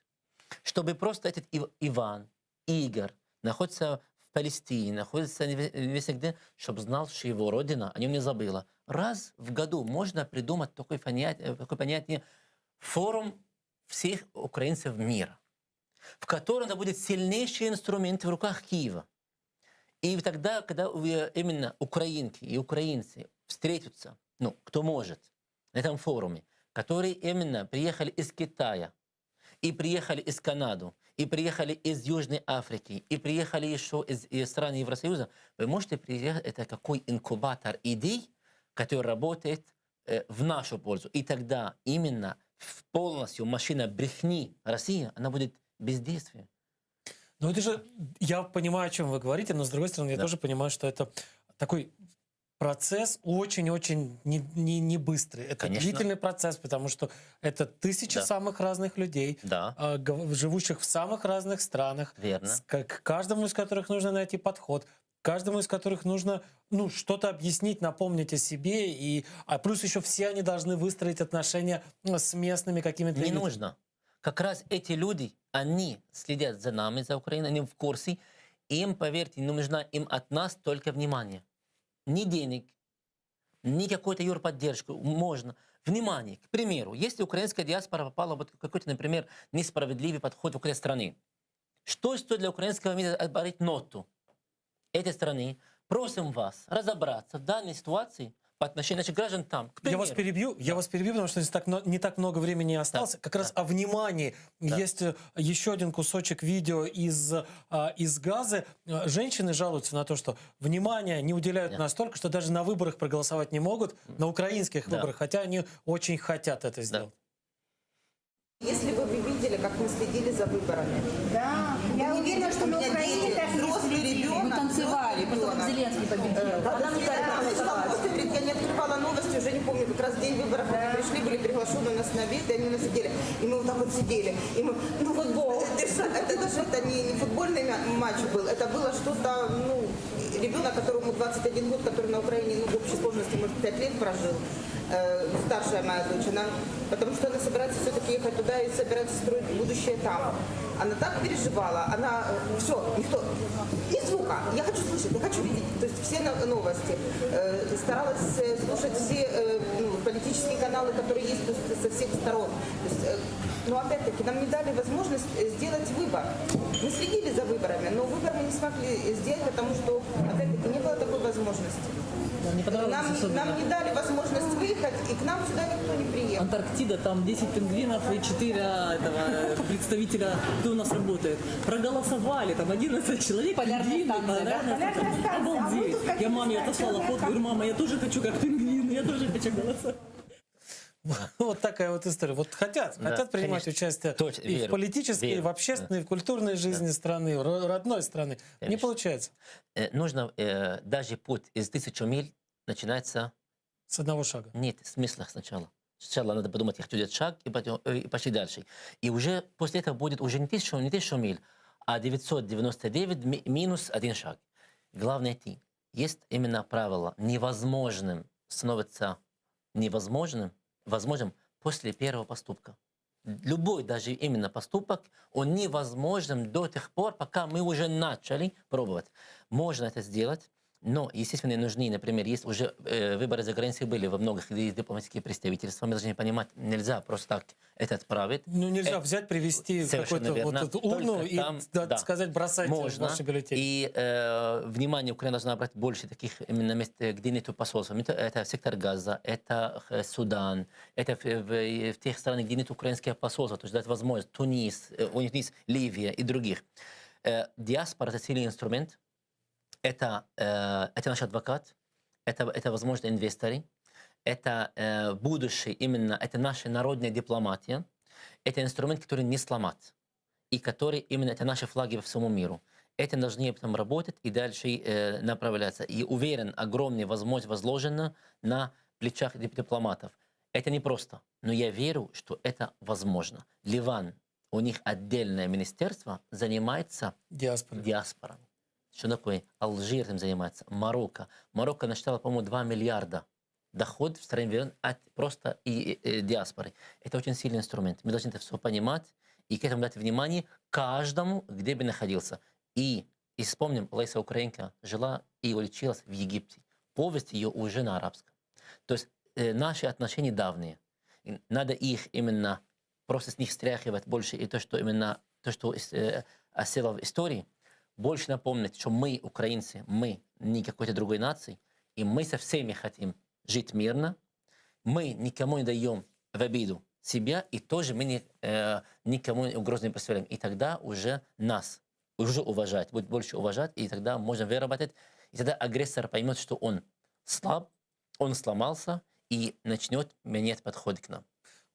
Чтобы просто этот Иван, Игорь находится в Палестине, находится везде где, чтобы знал, что его родина о нем не забыла. Раз в году можно придумать такое понятие форум всех украинцев мира, в котором это будет сильнейший инструмент в руках Киева. И тогда, когда именно украинки и украинцы встретятся, кто может, на этом форуме, которые именно приехали из Китая, и приехали из Канады, и приехали из Южной Африки, и приехали еще из стран Евросоюза, вы можете приехать, это какой инкубатор идей, который работает в нашу пользу. И тогда именно полностью машина брехни России, она будет бездействие. Ну это же, я понимаю, о чем вы говорите, но с другой стороны, я тоже понимаю, что это такой процесс очень-очень не быстрый. Это Конечно. длительный процесс, потому что это тысячи самых разных людей, живущих в самых разных странах, Верно. к каждому из которых нужно найти подход, каждому из которых нужно что-то объяснить, напомнить о себе, а плюс еще все они должны выстроить отношения с местными какими-то... Не нужно. Как раз эти люди, они следят за нами, за Украиной, они в курсе. Им, поверьте, не нужна им от нас только внимание. Ни денег, ни какой-то юрподдержку. Можно. Внимание. К примеру, если украинская диаспора попала в какой-то, например, несправедливый подход в украинской стране, что стоит для украинского мира отборить ноту этой страны? Просим вас разобраться в данной ситуации по отношению наших граждан там. Я вас перебью, потому что не так много времени осталось. Как раз о внимании. Есть еще один кусочек видео из Газы. Женщины жалуются на то, что внимания не уделяют настолько, что даже на выборах проголосовать не могут, на украинских выборах, хотя они очень хотят это сделать. Если бы вы видели, как мы следили за выборами. Да, Я уверена, что на Украине так взрослый ребенок. Мы танцевали, потом Зеленский победил. Я не открывала новости, уже не помню, как раз день выборов мы пришли, были приглашены у нас на обед, и они у нас сидели. И мы вот так вот сидели. И мы, ну футбол. Это даже не футбольный матч был, это было что-то, ну, ребенок, которому 21 год, который на Украине, ну, в общей сложности, может, 5 лет прожил. Старшая моя дочь, потому что она собирается все-таки ехать туда и собирается строить будущее там. Она так переживала, она, все, никто, ни звука, я хочу слышать, я хочу видеть, то есть все новости. Старалась слушать все политические каналы, которые есть со всех сторон. То есть, но опять-таки нам не дали возможность сделать выбор. Мы следили за выборами, но выбор мы не смогли сделать, потому что, опять-таки, не было такой возможности. Нам не дали возможность выехать, и к нам сюда никто не приехал. Антарктида, там 10 пингвинов и 4 представителя, кто у нас работает. Проголосовали, там 11 человек. Пингвины, обалдеть. Я маме отослала фото, говорю, мама, я тоже хочу как пингвин, я тоже хочу голосовать. Вот такая вот история. Вот хотят принимать участие и в политической, и в общественной, и в культурной жизни страны, родной страны. Конечно. Не получается. Нужно, даже путь из 1000 миль начинается... С одного шага. Нет, смысла сначала. Сначала надо подумать, я хочу делать шаг, и пошли дальше. И уже после этого будет уже не 1000 миль, а 999 минус 1 шаг. Главное идти. Есть именно правило. Невозможным становится возможным после первого поступка. Любой даже именно поступок, он невозможен до тех пор, пока мы уже начали пробовать. Можно это сделать, но, естественно, нужны, например, есть уже выборы за границей были во многих дипломатических представительствах. Мы должны понимать, нельзя просто так это отправить. Ну, нельзя взять, привезти какую-то вот эту урну и сказать, бросайте ваши бюллетени. И внимание Украина должна брать больше таких именно мест, где нету посольства. Это сектор Газа, это Судан, это в тех странах, где нет украинского посольства, то есть дать возможность Тунис, у них есть Ливия и других. Диаспора – это сильный инструмент. Это наш адвокат, это возможно, инвесторы, это будущее, именно это наша народная дипломатия, это инструмент, который не сломать, и который именно это наши флаги по всему миру. Это должны потом работать и дальше направляться. И уверен, огромная возможность возложена на плечах дипломатов. Это не просто, но я верю, что это возможно. Ливан, у них отдельное министерство занимается диаспорой. Что такое? Алжир этим занимается, Марокко. Марокко насчитала, по-моему, 2 миллиарда доход в стране от просто диаспоры. Это очень сильный инструмент. Мы должны это все понимать и к этому дать внимание каждому, где бы находился. И вспомним, Лариса Украинка жила и училась в Египте. Повесть ее уже на арабском. То есть наши отношения давние. Надо их именно, просто с них стряхивать больше. И то, что именно, то, что осело в истории, больше напомнить, что мы, украинцы, мы не какой-то другой нации, и мы со всеми хотим жить мирно, мы никому не даем в обиду себя, и тоже мы никому угрозу не представляем. И тогда уже нас уже уважать, будет больше уважать, и тогда можем выработать, и тогда агрессор поймет, что он слаб, он сломался, и начнет менять подход к нам.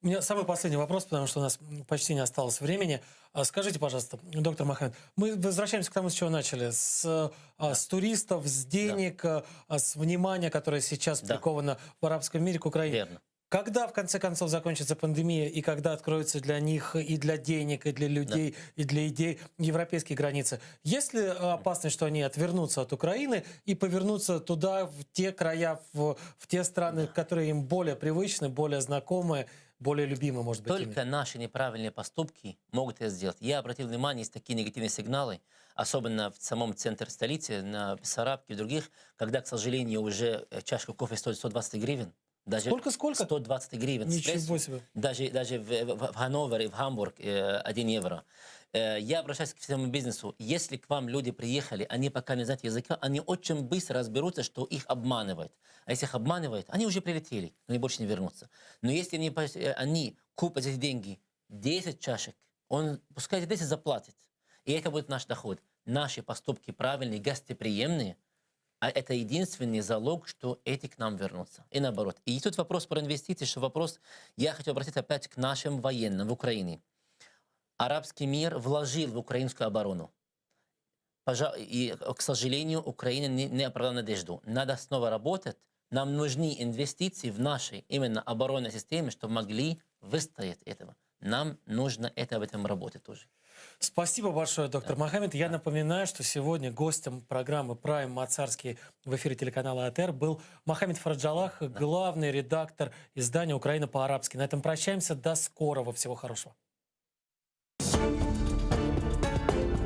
У меня самый последний вопрос, потому что у нас почти не осталось времени. Скажите, пожалуйста, доктор Мохаммед, мы возвращаемся к тому, с чего начали. С туристов, с денег, с внимания, которое сейчас приковано в арабском мире к Украине. Верно. Когда, в конце концов, закончится пандемия, и когда откроются для них и для денег, и для людей, и для идей европейские границы? Есть ли опасность, что они отвернутся от Украины и повернутся туда, в те края, в те страны, которые им более привычны, более знакомы, более любимы, может быть? Только наши неправильные поступки могут это сделать. Я обратил внимание, есть такие негативные сигналы, особенно в самом центре столицы, на Бессарабке и других, когда, к сожалению, уже чашка кофе стоит 120 гривен. Даже сколько? 120 гривен. Ничего себе. Даже в Ганновере, в Гамбург 1 евро. Я обращаюсь к всему бизнесу. Если к вам люди приехали, они пока не знают языка, они очень быстро разберутся, что их обманывают. А если их обманывают, они уже прилетели, они больше не вернутся. Но если они купят эти деньги 10 чашек, он пускай 10 заплатит. И это будет наш доход. Наши поступки правильные, гостеприимные, а это единственный залог, что эти к нам вернутся. И наоборот. И тут вопрос про инвестиции, что вопрос, я хочу обратиться опять к нашим военным в Украине. Арабский мир вложил в украинскую оборону. И, к сожалению, Украина не оправдала надежду. Надо снова работать. Нам нужны инвестиции в наши именно оборонной системы, чтобы могли выстоять этого. Нам нужно в этом работать тоже. Спасибо большое, доктор Мохаммед. Я напоминаю, что сегодня гостем программы «Прайм Мацарский» в эфире телеканала АТР был Мохаммед Фараджалах, главный редактор издания «Украина по-арабски». На этом прощаемся. До скорого. Всего хорошего.